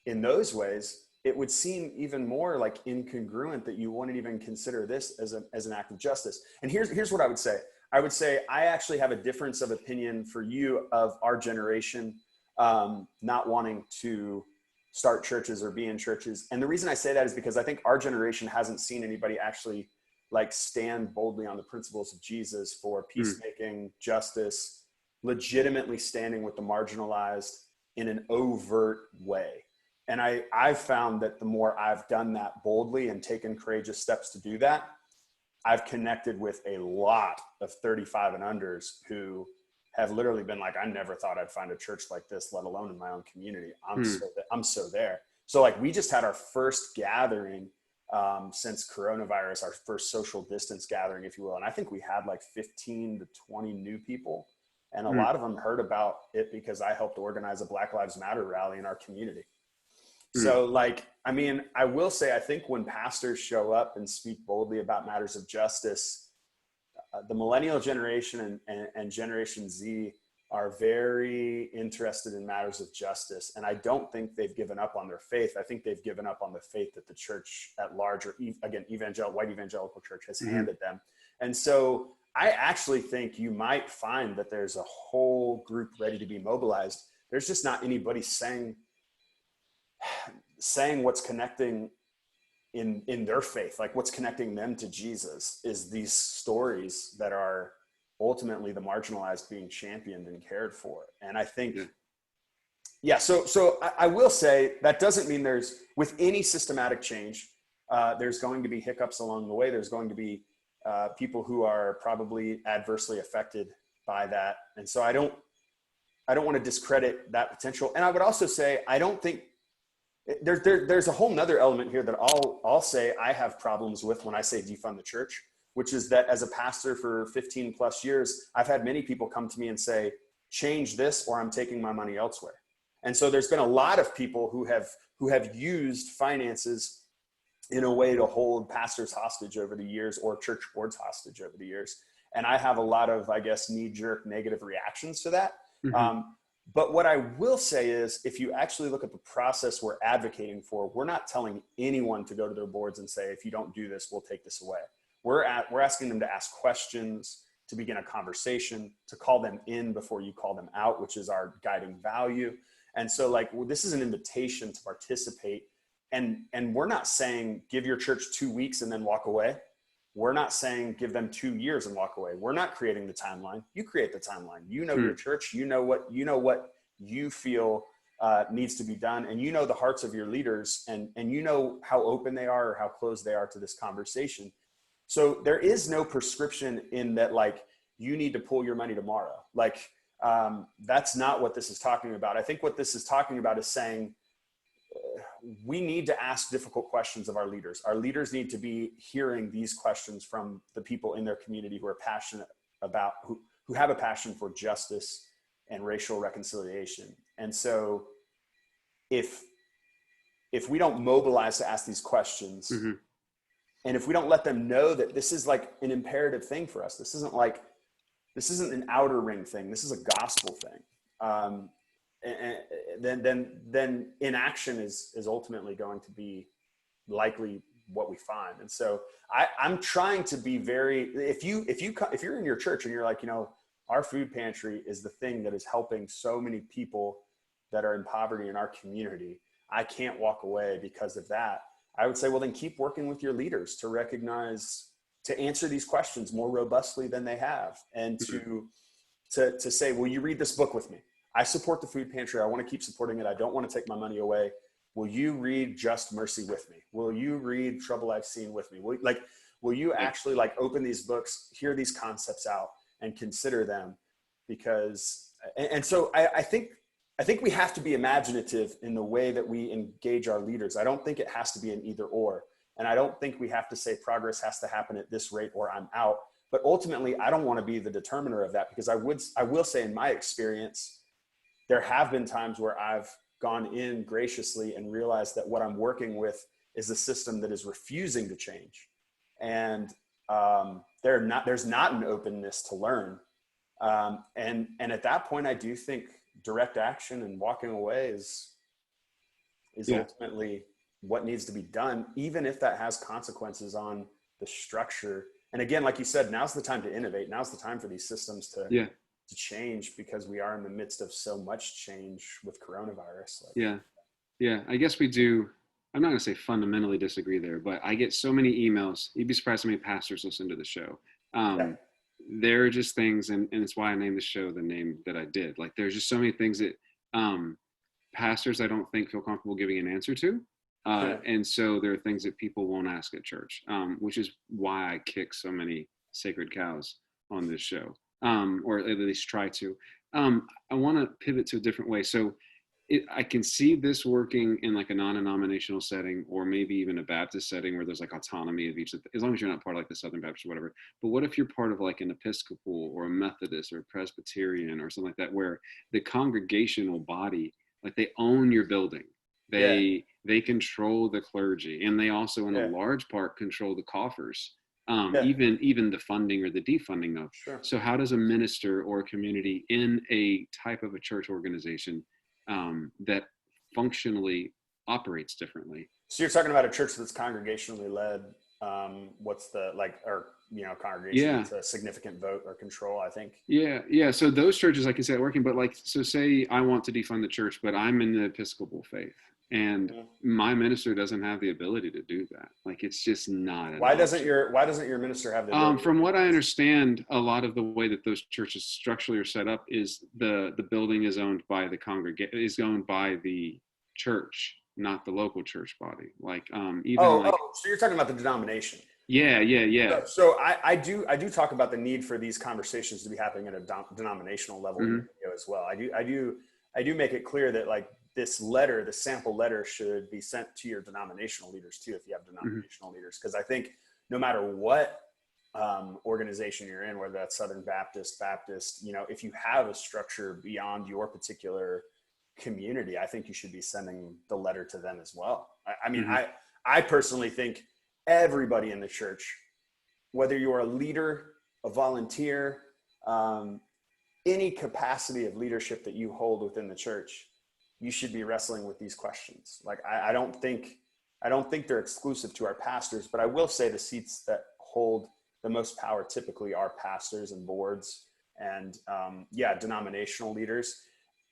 in those ways, it would seem even more like incongruent that you wouldn't even consider this as an act of justice. And here's what I would say. I would say, I actually have a difference of opinion for you of our generation, not wanting to start churches or be in churches. And the reason I say that is because I think our generation hasn't seen anybody actually like stand boldly on the principles of Jesus for peacemaking, justice, legitimately standing with the marginalized in an overt way. And I've found that the more I've done that boldly and taken courageous steps to do that, I've connected with a lot of 35 and unders who have literally been like, I never thought I'd find a church like this, let alone in my own community. I'm so there. So like, we just had our first gathering since coronavirus, our first social distance gathering, if you will. And I think we had like 15 to 20 new people. And a lot of them heard about it because I helped organize a Black Lives Matter rally in our community. So like, I mean, I will say, I think when pastors show up and speak boldly about matters of justice, the millennial generation and Generation Z are very interested in matters of justice. And I don't think they've given up on their faith. I think they've given up on the faith that the church at large, or again, white evangelical church has handed them. And so I actually think you might find that there's a whole group ready to be mobilized. There's just not anybody saying what's connecting in their faith, like what's connecting them to Jesus is these stories that are ultimately the marginalized being championed and cared for. And I think, so I will say that doesn't mean with any systematic change, there's going to be hiccups along the way. There's going to be people who are probably adversely affected by that. And so I don't want to discredit that potential. And I would also say, I don't think there's a whole nother element here that I'll say I have problems with when I say defund the church, which is that as a pastor for 15 plus years, I've had many people come to me and say, change this or I'm taking my money elsewhere. And so there's been a lot of people who have used finances in a way to hold pastors hostage over the years, or church boards hostage over the years. And I have a lot of, I guess, knee-jerk negative reactions to that. But what I will say is, if you actually look at the process we're advocating for, we're not telling anyone to go to their boards and say, if you don't do this, we'll take this away. We're asking them to ask questions, to begin a conversation, to call them in before you call them out, which is our guiding value. And so like, this is an invitation to participate. And we're not saying give your church 2 weeks and then walk away. We're not saying give them 2 years and walk away. We're not creating the timeline. You create the timeline. You know your church. You know what you feel needs to be done, and you know the hearts of your leaders, and you know how open they are or how closed they are to this conversation. So there is no prescription in that, like, you need to pull your money tomorrow. Like, that's not what this is talking about. I think what this is talking about is saying, we need to ask difficult questions of our leaders. Our leaders need to be hearing these questions from the people in their community who are passionate about, who have a passion for justice and racial reconciliation. And so if we don't mobilize to ask these questions, and if we don't let them know that this is like an imperative thing for us, this isn't an outer ring thing, this is a gospel thing. And then inaction is ultimately going to be likely what we find. And so I'm trying to be very, if you're in your church and you're like, our food pantry is the thing that is helping so many people that are in poverty in our community, I can't walk away because of that. I would say, well, then keep working with your leaders to answer these questions more robustly than they have, and to say, will you read this book with me? I support the food pantry. I want to keep supporting it. I don't want to take my money away. Will you read Just Mercy with me? Will you read Trouble I've Seen with me? Will you actually open these books, hear these concepts out, and consider them? Because, and so I think we have to be imaginative in the way that we engage our leaders. I don't think it has to be an either or. And I don't think we have to say progress has to happen at this rate or I'm out. But ultimately, I don't want to be the determiner of that, because I will say, in my experience, there have been times where I've gone in graciously and realized that what I'm working with is a system that is refusing to change. And there's not an openness to learn. And at that point, I do think direct action and walking away is ultimately what needs to be done, even if that has consequences on the structure. And again, like you said, now's the time to innovate. Now's the time for these systems to change, because we are in the midst of so much change with coronavirus. I guess we do. I'm not going to say fundamentally disagree there, but I get so many emails. You'd be surprised how many pastors listen to the show. There are just things, and it's why I named the show the name that I did. Like, there's just so many things that pastors I don't think feel comfortable giving an answer to. And so there are things that people won't ask at church, which is why I kick so many sacred cows on this show, or at least try to. I want to pivot to a different way. So I can see this working in like a non-denominational setting, or maybe even a Baptist setting where there's like autonomy of each, as long as you're not part of like the Southern Baptist or whatever. But what if you're part of like an Episcopal or a Methodist or a Presbyterian or something like that, where the congregational body, like they own your building, they control the clergy, and they also in a large part control the coffers, even the funding or the defunding of. Sure. So how does a minister or a community in a type of a church organization that functionally operates differently? So you're talking about a church that's congregationally led. What's the congregation? It's a significant vote or control, I think. Yeah. So those churches, I can say, working, but like, so say I want to defund the church, but I'm in the Episcopal faith, and my minister doesn't have the ability to do that. Like, it's just not. Why doesn't your minister have the ability? From what I understand, a lot of the way that those churches structurally are set up is the building is owned by the is owned by the church, not the local church body. Like, so you're talking about the denomination. Yeah. So I do talk about the need for these conversations to be happening at a denominational level as well. I do make it clear that like this letter, the sample letter, should be sent to your denominational leaders too, if you have denominational leaders, because I think no matter what organization you're in, whether that's Southern Baptist, if you have a structure beyond your particular community, I think you should be sending the letter to them as well. I personally think everybody in the church, whether you're a leader, a volunteer, any capacity of leadership that you hold within the church, you should be wrestling with these questions. Like, I don't think they're exclusive to our pastors, but I will say the seats that hold the most power typically are pastors and boards and denominational leaders.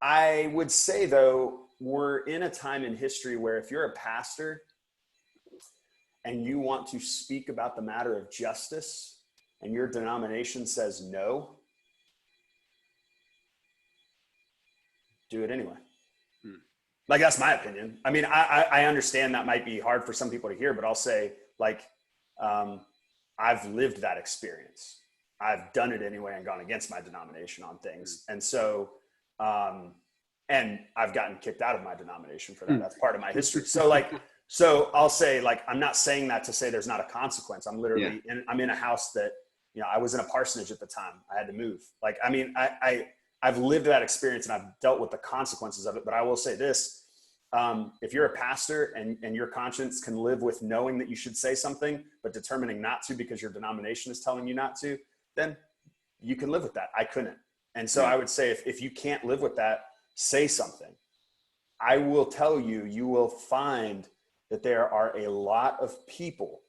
I would say though, we're in a time in history where if you're a pastor and you want to speak about the matter of justice and your denomination says no, do it anyway. Like, that's my opinion. I mean, I understand that might be hard for some people to hear, but I'll say, like, I've lived that experience. I've done it anyway and gone against my denomination on things. And so, and I've gotten kicked out of my denomination for that. That's part of my history. So I'll say, like, I'm not saying that to say there's not a consequence. I'm literally I'm in a house that, I was in a parsonage at the time. I had to move. Like, I mean, I've lived that experience and I've dealt with the consequences of it. But I will say this, if you're a pastor and your conscience can live with knowing that you should say something, but determining not to because your denomination is telling you not to, then you can live with that. I couldn't. And so I would say if you can't live with that, say something. I will tell you, you will find that there are a lot of people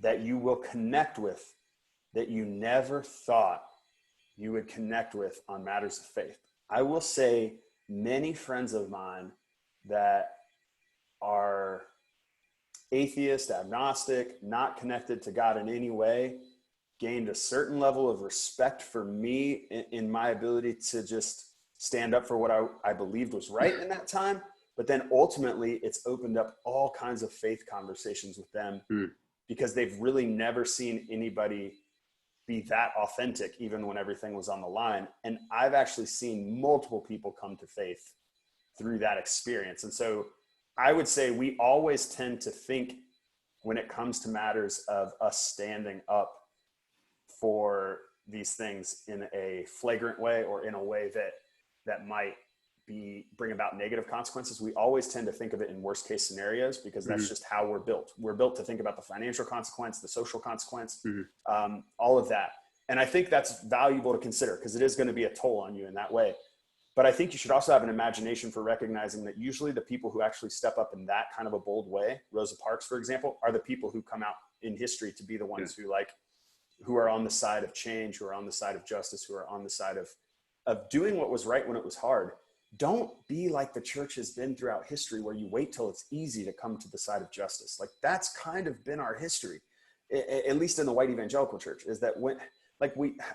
that you will connect with that you never thought you would connect with on matters of faith. I will say many friends of mine that are atheist, agnostic, not connected to God in any way, gained a certain level of respect for me in my ability to just stand up for what I believed was right in that time. But then ultimately it's opened up all kinds of faith conversations with them because they've really never seen anybody be that authentic, even when everything was on the line. And I've actually seen multiple people come to faith through that experience. And so I would say we always tend to think when it comes to matters of us standing up for these things in a flagrant way or in a way that might bring about negative consequences. We always tend to think of it in worst case scenarios because that's just how we're built. We're built to think about the financial consequence, the social consequence, all of that. And I think that's valuable to consider because it is going to be a toll on you in that way. But I think you should also have an imagination for recognizing that usually the people who actually step up in that kind of a bold way, Rosa Parks, for example, are the people who come out in history to be the ones who are on the side of change, who are on the side of justice, who are on the side of doing what was right when it was hard. Don't be like the church has been throughout history where you wait till it's easy to come to the side of justice. Like that's kind of been our history, at least in the white evangelical church, is that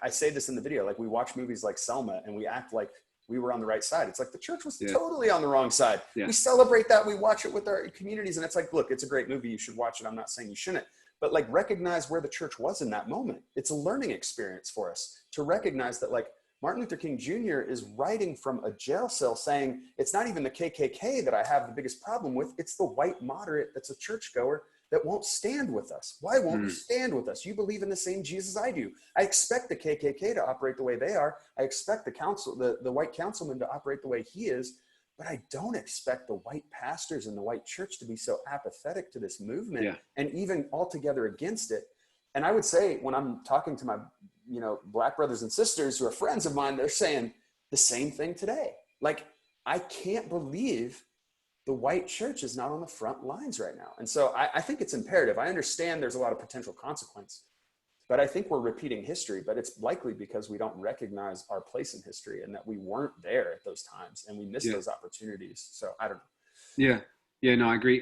I say this in the video, like we watch movies like Selma and we act like we were on the right side. It's like the church was Yeah. totally on the wrong side. Yeah. We celebrate that. We watch it with our communities. And it's like, look, it's a great movie. You should watch it. I'm not saying you shouldn't. But like, recognize where the church was in that moment. It's a learning experience for us to recognize that, like, Martin Luther King Jr. is writing from a jail cell saying, it's not even the KKK that I have the biggest problem with. It's the white moderate that's a churchgoer that won't stand with us. Why won't you stand with us? You believe in the same Jesus I do. I expect the KKK to operate the way they are. I expect the white councilman to operate the way he is. But I don't expect the white pastors and the white church to be so apathetic to this movement and even altogether against it. And I would say, when I'm talking to my, Black brothers and sisters who are friends of mine, they're saying the same thing today. Like, I can't believe the white church is not on the front lines right now. And so I think it's imperative. I understand there's a lot of potential consequence, but I think we're repeating history, but it's likely because we don't recognize our place in history and that we weren't there at those times and we missed those opportunities. So I don't know. Yeah. Yeah, no, I agree.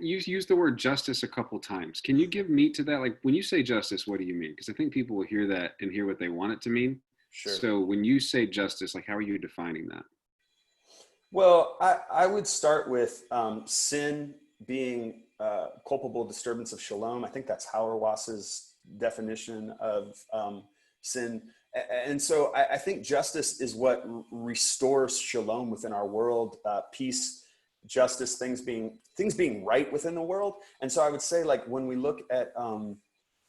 You used the word justice a couple times. Can you give meat to that? Like, when you say justice, what do you mean? Because I think people will hear that and hear what they want it to mean. Sure. So when you say justice, like, how are you defining that? Well, I would start with sin being culpable disturbance of shalom. I think that's Hauerwas's definition of sin. And so I think justice is what restores shalom within our world, peace, justice, things being right within the world. And so I would say, like, when we look at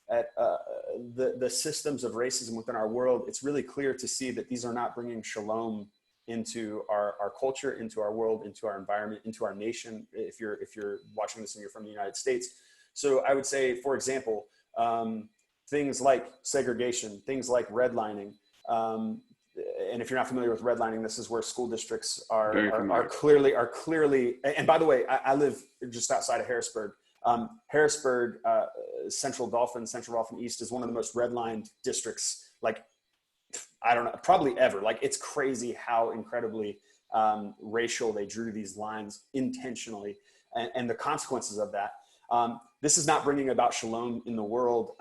the systems of racism within our world, it's really clear to see that these are not bringing shalom into our culture, into our world, into our environment, into our nation. If you're watching this and you're from the United States. So I would say, for example, things like segregation, things like redlining. And if you're not familiar with redlining, this is where school districts are clearly. And by the way, I live just outside of Harrisburg. Harrisburg, Central Dauphin East is one of the most redlined districts, like, I don't know, probably ever. Like, it's crazy how incredibly racial they drew these lines intentionally, and the consequences of that. This is not bringing about shalom in the world.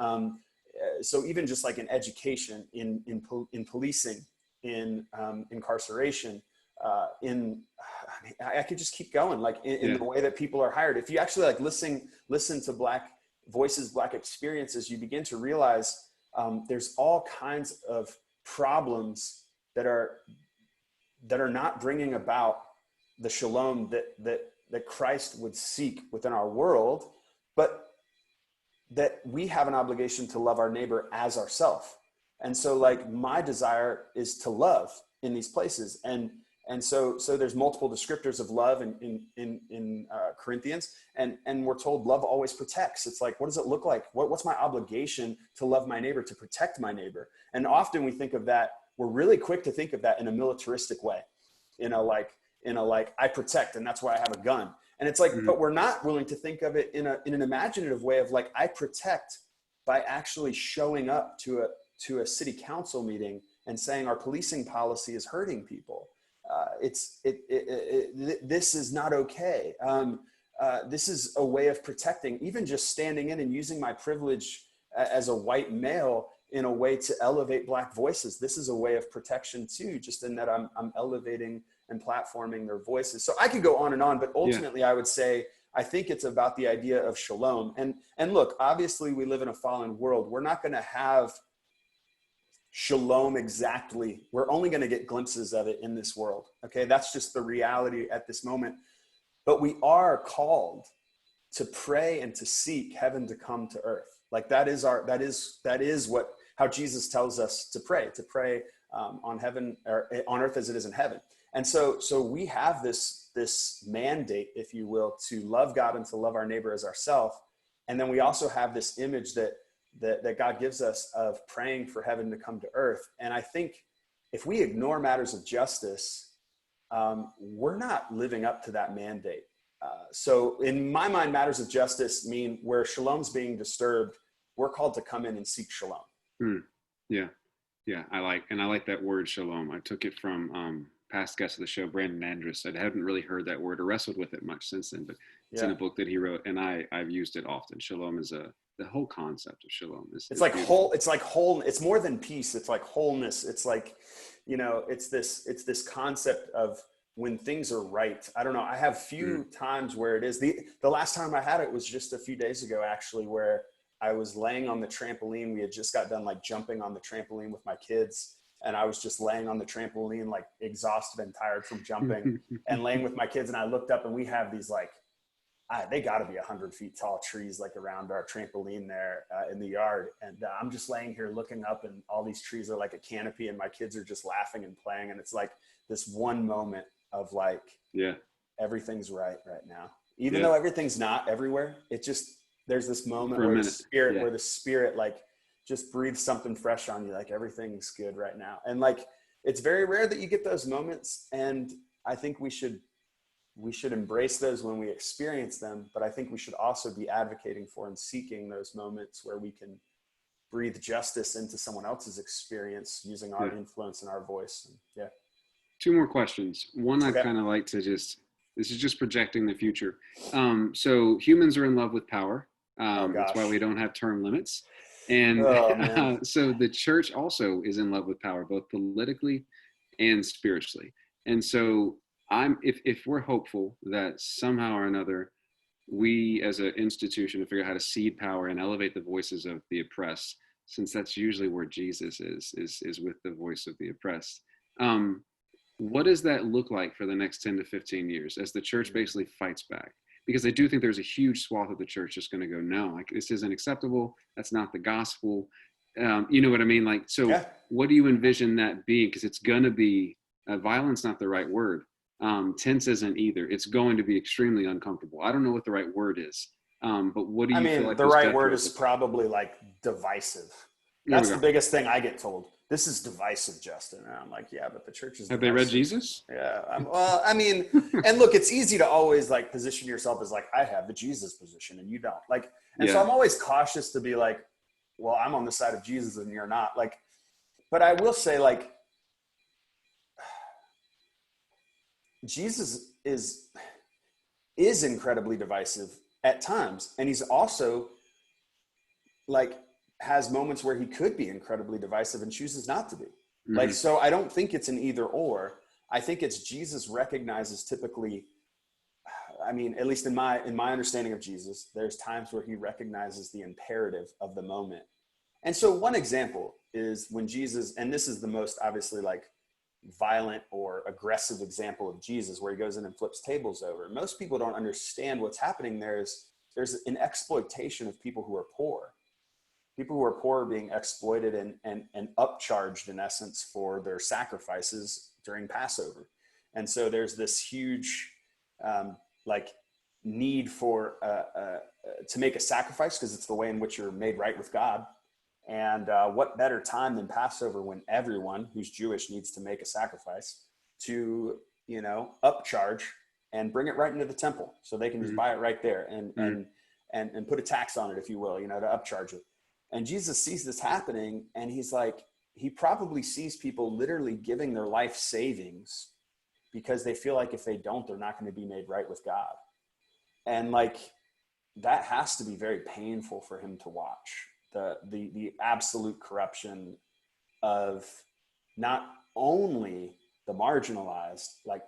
So even just like in education, in policing, in incarceration, I could just keep going, like in the way that people are hired. If you actually like listen to Black voices, Black experiences, you begin to realize there's all kinds of problems that are not bringing about the shalom that Christ would seek within our world, but that we have an obligation to love our neighbor as ourself. And so, like, my desire is to love in these places. And so there's multiple descriptors of love in Corinthians, and we're told love always protects. It's like, what does it look like? What's my obligation to love my neighbor, to protect my neighbor? And often we think of that, we're really quick to think of that in a militaristic way, like I protect, and that's why I have a gun. And it's like, but we're not willing to think of it in an imaginative way of, like, I protect by actually showing up to a city council meeting and saying our policing policy is hurting people. This is not okay. This is a way of protecting, even just standing in and using my privilege as a white male in a way to elevate Black voices. This is a way of protection too, just in that I'm elevating and platforming their voices. So I could go on and on, but ultimately I would say, I think it's about the idea of shalom. And look, obviously we live in a fallen world. We're not going to have shalom exactly. We're only going to get glimpses of it in this world. Okay. That's just the reality at this moment. But we are called to pray and to seek heaven to come to earth. Like, that is how Jesus tells us to pray on heaven, or on earth as it is in heaven. And so we have this mandate, if you will, to love God and to love our neighbor as ourselves. And then we also have this image that God gives us of praying for heaven to come to earth. And I think if we ignore matters of justice, we're not living up to that mandate. So in my mind, matters of justice mean where shalom's being disturbed, we're called to come in and seek shalom. Yeah. I like that word shalom. I took it from past guest of the show, Brandon Andrus. I hadn't really heard that word or wrestled with it much since then, but it's in a book that he wrote, and I've used it often. Shalom is the whole concept of shalom is like beautiful. whole. It's like whole. It's more than peace. It's like wholeness. It's like, it's this concept of when things are right. I don't know. I have few times where it is. The last time I had it was just a few days ago, actually, where I was laying on the trampoline. We had just got done like jumping on the trampoline with my kids. And I was just laying on the trampoline, like exhausted and tired from jumping and laying with my kids. And I looked up and we have these like, they gotta be 100 feet tall trees, like around our trampoline there in the yard. And I'm just laying here looking up and all these trees are like a canopy and my kids are just laughing and playing. And it's like this one moment of like, everything's right now. Even though everything's not everywhere, it just, there's this moment where the spirit like just breathes something fresh on you. Like everything's good right now. And like, it's very rare that you get those moments. And I think we should embrace those when we experience them. But I think we should also be advocating for and seeking those moments where we can breathe justice into someone else's experience using our influence and our voice. And, Two more questions. One, I'd kind of like to this is just projecting the future. So humans are in love with power. That's why we don't have term limits. And so the church also is in love with power, both politically and spiritually. And so if we're hopeful that somehow or another, we as an institution to figure out how to seed power and elevate the voices of the oppressed, since that's usually where Jesus is with the voice of the oppressed. What does that look like for the next 10 to 15 years as the church basically fights back? Because I do think there's a huge swath of the church just going to go, no, like this isn't acceptable. That's not the gospel. You know what I mean? Like, so what do you envision that being? Because it's going to be violence, not the right word. Tense isn't either. It's going to be extremely uncomfortable. I don't know what the right word is. But what do you feel like the right word is probably like divisive. That's the biggest thing I get told. This is divisive, Justin. And I'm like, yeah, but the church is divisive. Have they read Jesus? Yeah. Well, I mean, and look, it's easy to always like position yourself as like, I have the Jesus position and you don't. Like, and so I'm always cautious to be like, well, I'm on the side of Jesus and you're not. Like, but I will say like, Jesus is incredibly divisive at times. And he's also like, has moments where he could be incredibly divisive and chooses not to be. Like, so I don't think it's an either or. I think it's Jesus recognizes typically, I mean, at least in my understanding of Jesus, there's times where he recognizes the imperative of the moment. And so one example is when Jesus, and this is the most obviously like violent or aggressive example of Jesus, where he goes in and flips tables over. Most people don't understand what's happening there is there's an exploitation of people who are poor. People who are poor are being exploited and upcharged in essence for their sacrifices during Passover. And so there's this huge like need for to make a sacrifice because it's the way in which you're made right with God. And what better time than Passover when everyone who's Jewish needs to make a sacrifice to, upcharge and bring it right into the temple so they can just buy it right there and put a tax on it, if you will, to upcharge it. And Jesus sees this happening and he's like, he probably sees people literally giving their life savings because they feel like if they don't, they're not going to be made right with God. And like, that has to be very painful for him to watch. The absolute corruption of not only the marginalized, like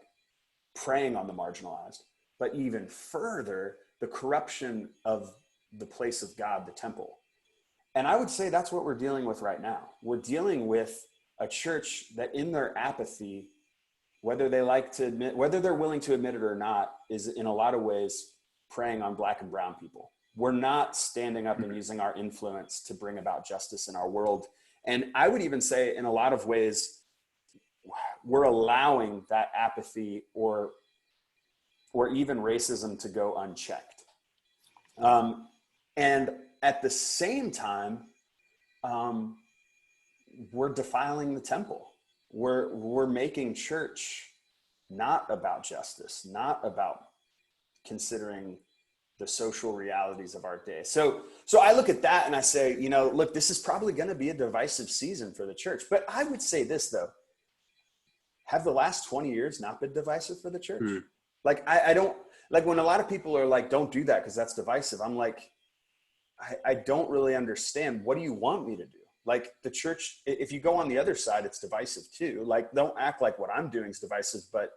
preying on the marginalized, but even further, the corruption of the place of God, the temple. And I would say that's what we're dealing with right now. We're dealing with a church that in their apathy, whether they like to admit, whether they're willing to admit it or not, is in a lot of ways preying on Black and brown people. We're not standing up and using our influence to bring about justice in our world. And I would even say in a lot of ways, we're allowing that apathy or even racism to go unchecked. And at the same time, we're defiling the temple. We're making church not about justice, not about considering the social realities of our day. So I look at that and I say, look, this is probably going to be a divisive season for the church. But I would say this though, have the last 20 years not been divisive for the church? Like, I don't, like when a lot of people are like, don't do that because that's divisive. I'm like, I don't really understand. What do you want me to do? Like the church, if you go on the other side, it's divisive too. Like, don't act like what I'm doing is divisive, but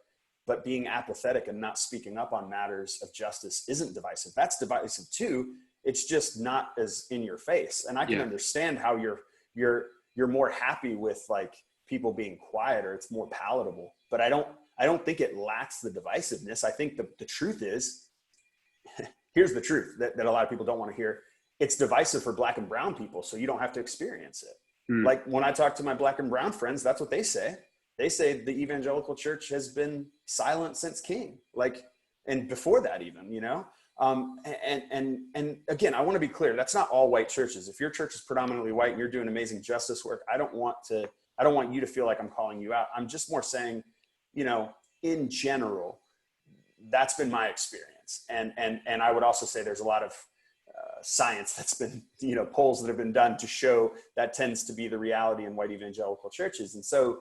being apathetic and not speaking up on matters of justice isn't divisive. That's divisive too. It's just not as in your face. And I can understand how you're more happy with like people being quiet, or it's more palatable, but I don't think it lacks the divisiveness. I think the truth is, here's the truth that a lot of people don't want to hear. It's divisive for Black and brown people, so you don't have to experience it. Like when I talk to my Black and brown friends, that's what they say. They say the evangelical church has been silent since King, like, and before that even, you know? And again, I want to be clear. That's not all white churches. If your church is predominantly white and you're doing amazing justice work, I don't want you to feel like I'm calling you out. I'm just more saying, you know, in general, that's been my experience. And I would also say there's a lot of science that's been, you know, polls that have been done to show that tends to be the reality in white evangelical churches. And so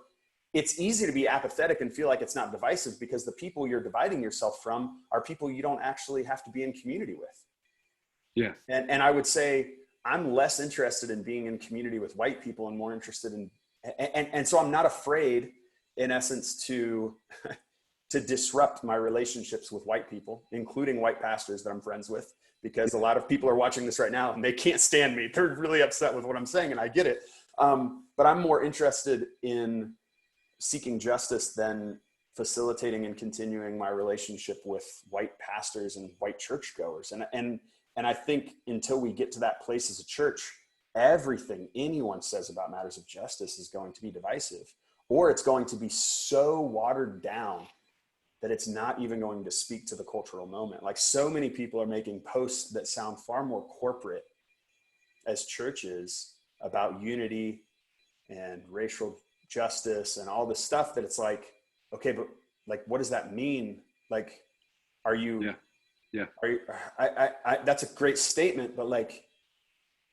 it's easy to be apathetic and feel like it's not divisive because the people you're dividing yourself from are people you don't actually have to be in community with. Yeah. And I would say I'm less interested in being in community with white people and more interested in, and so I'm not afraid in essence to disrupt my relationships with white people, including white pastors that I'm friends with, because a lot of people are watching this right now and they can't stand me. They're really upset with what I'm saying, and I get it. But I'm more interested in seeking justice than facilitating and continuing my relationship with white pastors and white churchgoers. And I think until we get to that place as a church, everything anyone says about matters of justice is going to be divisive, or it's going to be so watered down that it's not even going to speak to the cultural moment. Like, so many people are making posts that sound far more corporate as churches about unity and racial justice and all this stuff, that it's like, okay, but like, what does that mean? Like, are you, are you, that's a great statement, but like,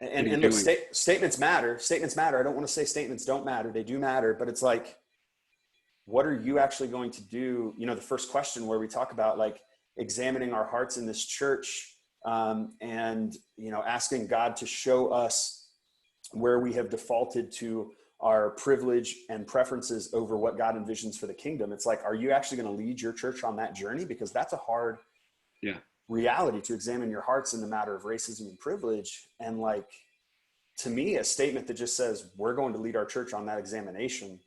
and look, statements matter. I don't want to say statements don't matter. They do matter, but it's like, what are you actually going to do? You know, the first question where we talk about like examining our hearts in this church, and, you know, asking God to show us where we have defaulted to our privilege and preferences over what God envisions for the kingdom. It's like, are you actually going to lead your church on that journey? Because that's a hard reality, to examine your hearts in the matter of racism and privilege. And like, to me, a statement that just says we're going to lead our church on that examination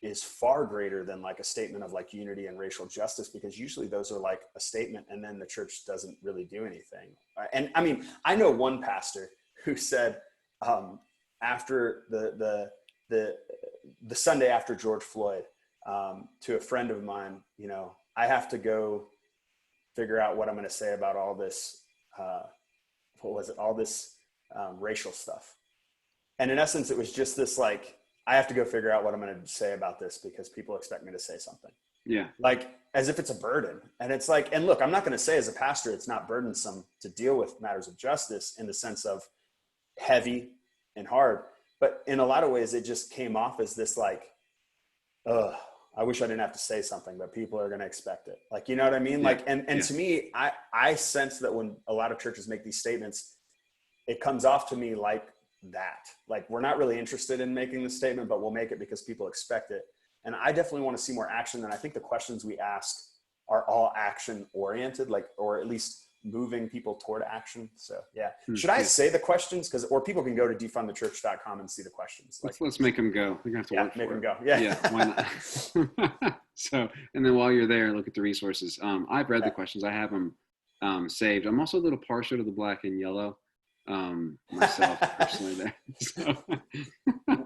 is far greater than like a statement of like unity and racial justice, because usually those are like a statement and then the church doesn't really do anything. And I mean, I know one pastor who said, after the Sunday after George Floyd, to a friend of mine, you know, I have to go figure out what I'm going to say about all this, all this racial stuff. And in essence, it was just this, like, I have to go figure out what I'm going to say about this because people expect me to say something. Yeah. Like, as if it's a burden. And it's like, and look, I'm not going to say as a pastor, it's not burdensome to deal with matters of justice in the sense of heavy and hard. But in a lot of ways, it just came off as this like, I wish I didn't have to say something, but people are going to expect it. Like, you know what I mean? Like, and to me, I sense that when a lot of churches make these statements, it comes off to me like that. Like, we're not really interested in making the statement, but we'll make it because people expect it. And I definitely want to see more action. And I think the questions we ask are all action oriented, like, or at least moving people toward action. So yeah. Should I say the questions? Or people can go to defundthechurch.com and see the questions. Like, let's make them go. We're gonna have to work make for them it. go. Yeah. Why not? So, and then while you're there, look at the resources. I've read the questions. I have them saved. I'm also a little partial to the black and yellow myself personally there. So.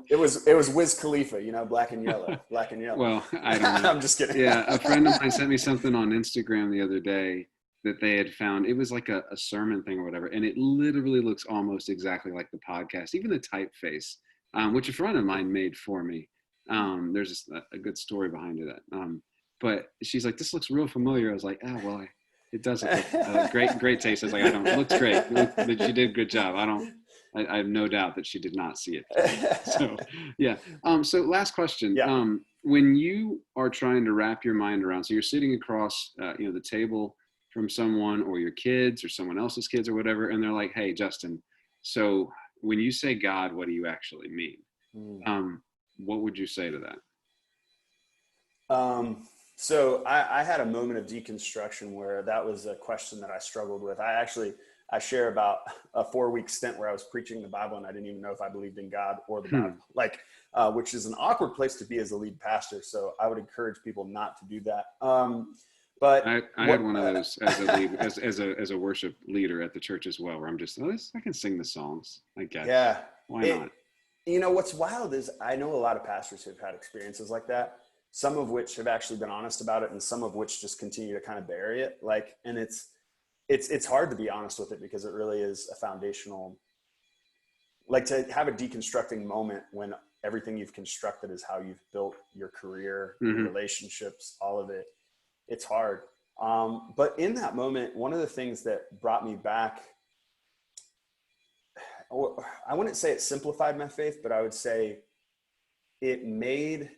It was Wiz Khalifa, you know, black and yellow. Well, I don't know. I'm just kidding. Yeah, a friend of mine sent me something on Instagram the other day that they had found. It was like a sermon thing or whatever, and it literally looks almost exactly like the podcast, even the typeface, which a friend of mine made for me. There's a good story behind it. But she's like, this looks real familiar. I was like, oh, well, it does look great taste. I was like, it looks great. But she did a good job. I have no doubt that she did not see it. So, yeah. So last question. when you are trying to wrap your mind around, so you're sitting across, the table from someone or your kids or someone else's kids or whatever, and they're like, "Hey, Justin, so when you say God, what do you actually mean?" Mm. What would you say to that? So I had a moment of deconstruction where that was a question that I struggled with. I share about a 4-week stint where I was preaching the Bible and I didn't even know if I believed in God or the Bible, which is an awkward place to be as a lead pastor. So I would encourage people not to do that. But I had one of those as a lead, as a worship leader at the church as well, where I'm just, I can sing the songs, I guess. Yeah. Why not? What's wild is I know a lot of pastors who've had experiences like that, some of which have actually been honest about it and some of which just continue to kind of bury it. And it's hard to be honest with it because it really is a foundational, like to have a deconstructing moment when everything you've constructed is how you've built your career, your relationships, all of it. It's hard. But in that moment, one of the things that brought me back, I wouldn't say it simplified my faith, but I would say it made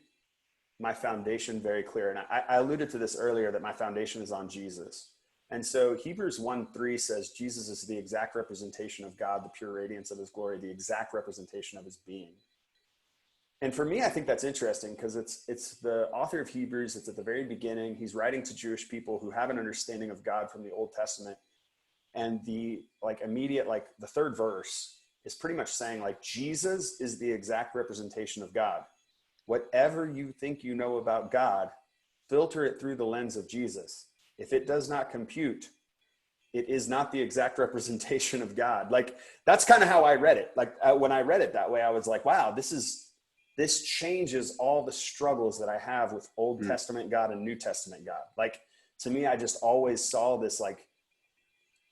my foundation very clear. And I alluded to this earlier, that my foundation is on Jesus. And so Hebrews 1:3 says, Jesus is the exact representation of God, the pure radiance of his glory, the exact representation of his being. And for me, I think that's interesting because it's the author of Hebrews. It's at the very beginning. He's writing to Jewish people who have an understanding of God from the Old Testament. And the the third verse is pretty much saying Jesus is the exact representation of God. Whatever you think you know about God, filter it through the lens of Jesus. If it does not compute, it is not the exact representation of God. That's kind of how I read it. When I read it that way, I was like, wow, this changes all the struggles that I have with Old Testament God and New Testament God. To me, I just always saw this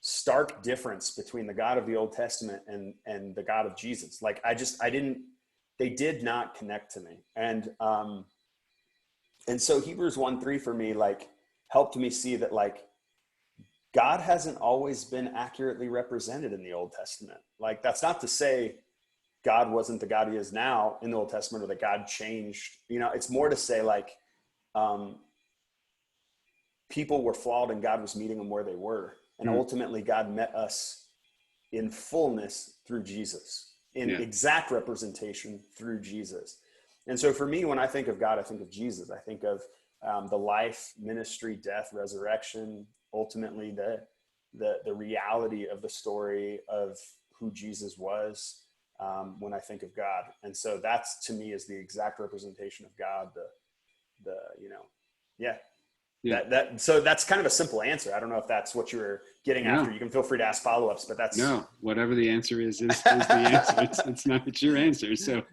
stark difference between the God of the Old Testament and the God of Jesus. They did not connect to me. And so Hebrews 1:3 for me, helped me see that God hasn't always been accurately represented in the Old Testament. That's not to say God wasn't the God he is now in the Old Testament, or that God changed. It's more to say people were flawed and God was meeting them where they were. And ultimately God met us in fullness through Jesus, in exact representation through Jesus. And so for me, when I think of God, I think of Jesus. I think of the life, ministry, death, resurrection, ultimately the reality of the story of who Jesus was when I think of God. And so that's, to me, is the exact representation of God. So that's kind of a simple answer. I don't know if that's what you were getting after. You can feel free to ask follow-ups, but that's whatever the answer is the answer. It's not your answer. So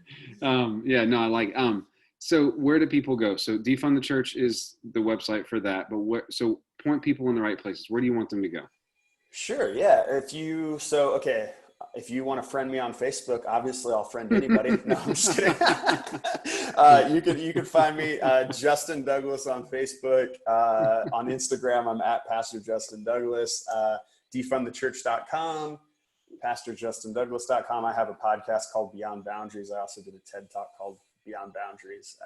so where do people go? So Defund the Church is the website for that, but so point people in the right places. Where do you want them to go? Sure. Yeah. If you want to friend me on Facebook, obviously I'll friend anybody. No, I'm just kidding. You can find me, Justin Douglas, on Facebook. On Instagram, I'm at Pastor Justin Douglas. Defundthechurch.com, PastorJustinDouglas.com. I have a podcast called Beyond Boundaries. I also did a TED Talk called Beyond Boundaries.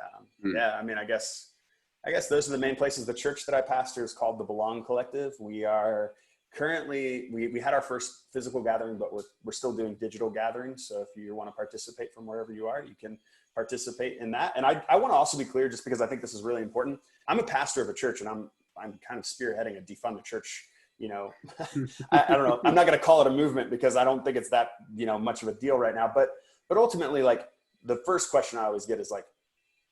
I guess those are the main places. The church that I pastor is called the Belong Collective. We are currently, we had our first physical gathering, but we're still doing digital gatherings. So if you want to participate from wherever you are, you can participate in that. And I want to also be clear, just because I think this is really important. I'm a pastor of a church, and I'm kind of spearheading a Defund the Church. I don't know. I'm not going to call it a movement because I don't think it's that, much of a deal right now. But ultimately, the first question I always get is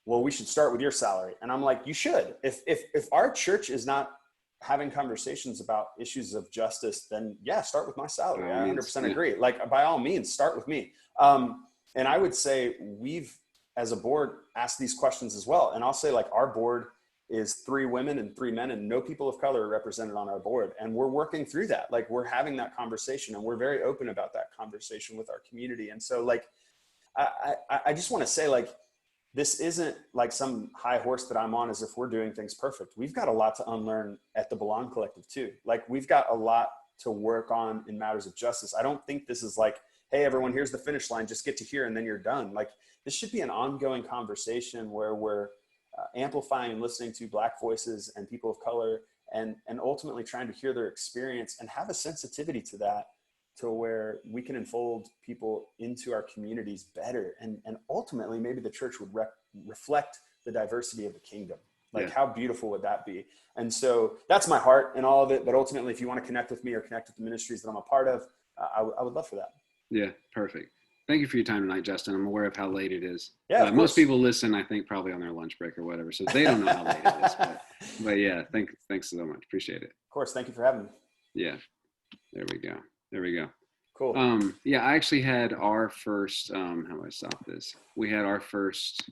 well, we should start with your salary. And I'm like, you should. If our church is not having conversations about issues of justice, then start with my salary. I 100% agree. By all means, start with me. And I would say we've, as a board, asked these questions as well. And I'll say our board is 3 women and 3 men, and no people of color are represented on our board. And we're working through that. We're having that conversation, and we're very open about that conversation with our community. And so I just want to say this isn't some high horse that I'm on as if we're doing things perfect. We've got a lot to unlearn at the Belong Collective too. We've got a lot to work on in matters of justice. I don't think this is hey, everyone, here's the finish line, just get to here and then you're done. This should be an ongoing conversation where we're amplifying and listening to Black voices and people of color, and ultimately trying to hear their experience and have a sensitivity to that, to where we can enfold people into our communities better. And ultimately, maybe the church would reflect the diversity of the kingdom. Like, how beautiful would that be? And so that's my heart in all of it. But ultimately, if you want to connect with me or connect with the ministries that I'm a part of, I would love for that. Yeah, perfect. Thank you for your time tonight, Justin. I'm aware of how late it is. Yeah, most people listen, I think, probably on their lunch break or whatever, so they don't know how late it is. But yeah, thanks so much. Appreciate it. Of course. Thank you for having me. Yeah, there we go. Cool. Yeah, I actually had our first. How do I stop this? We had our first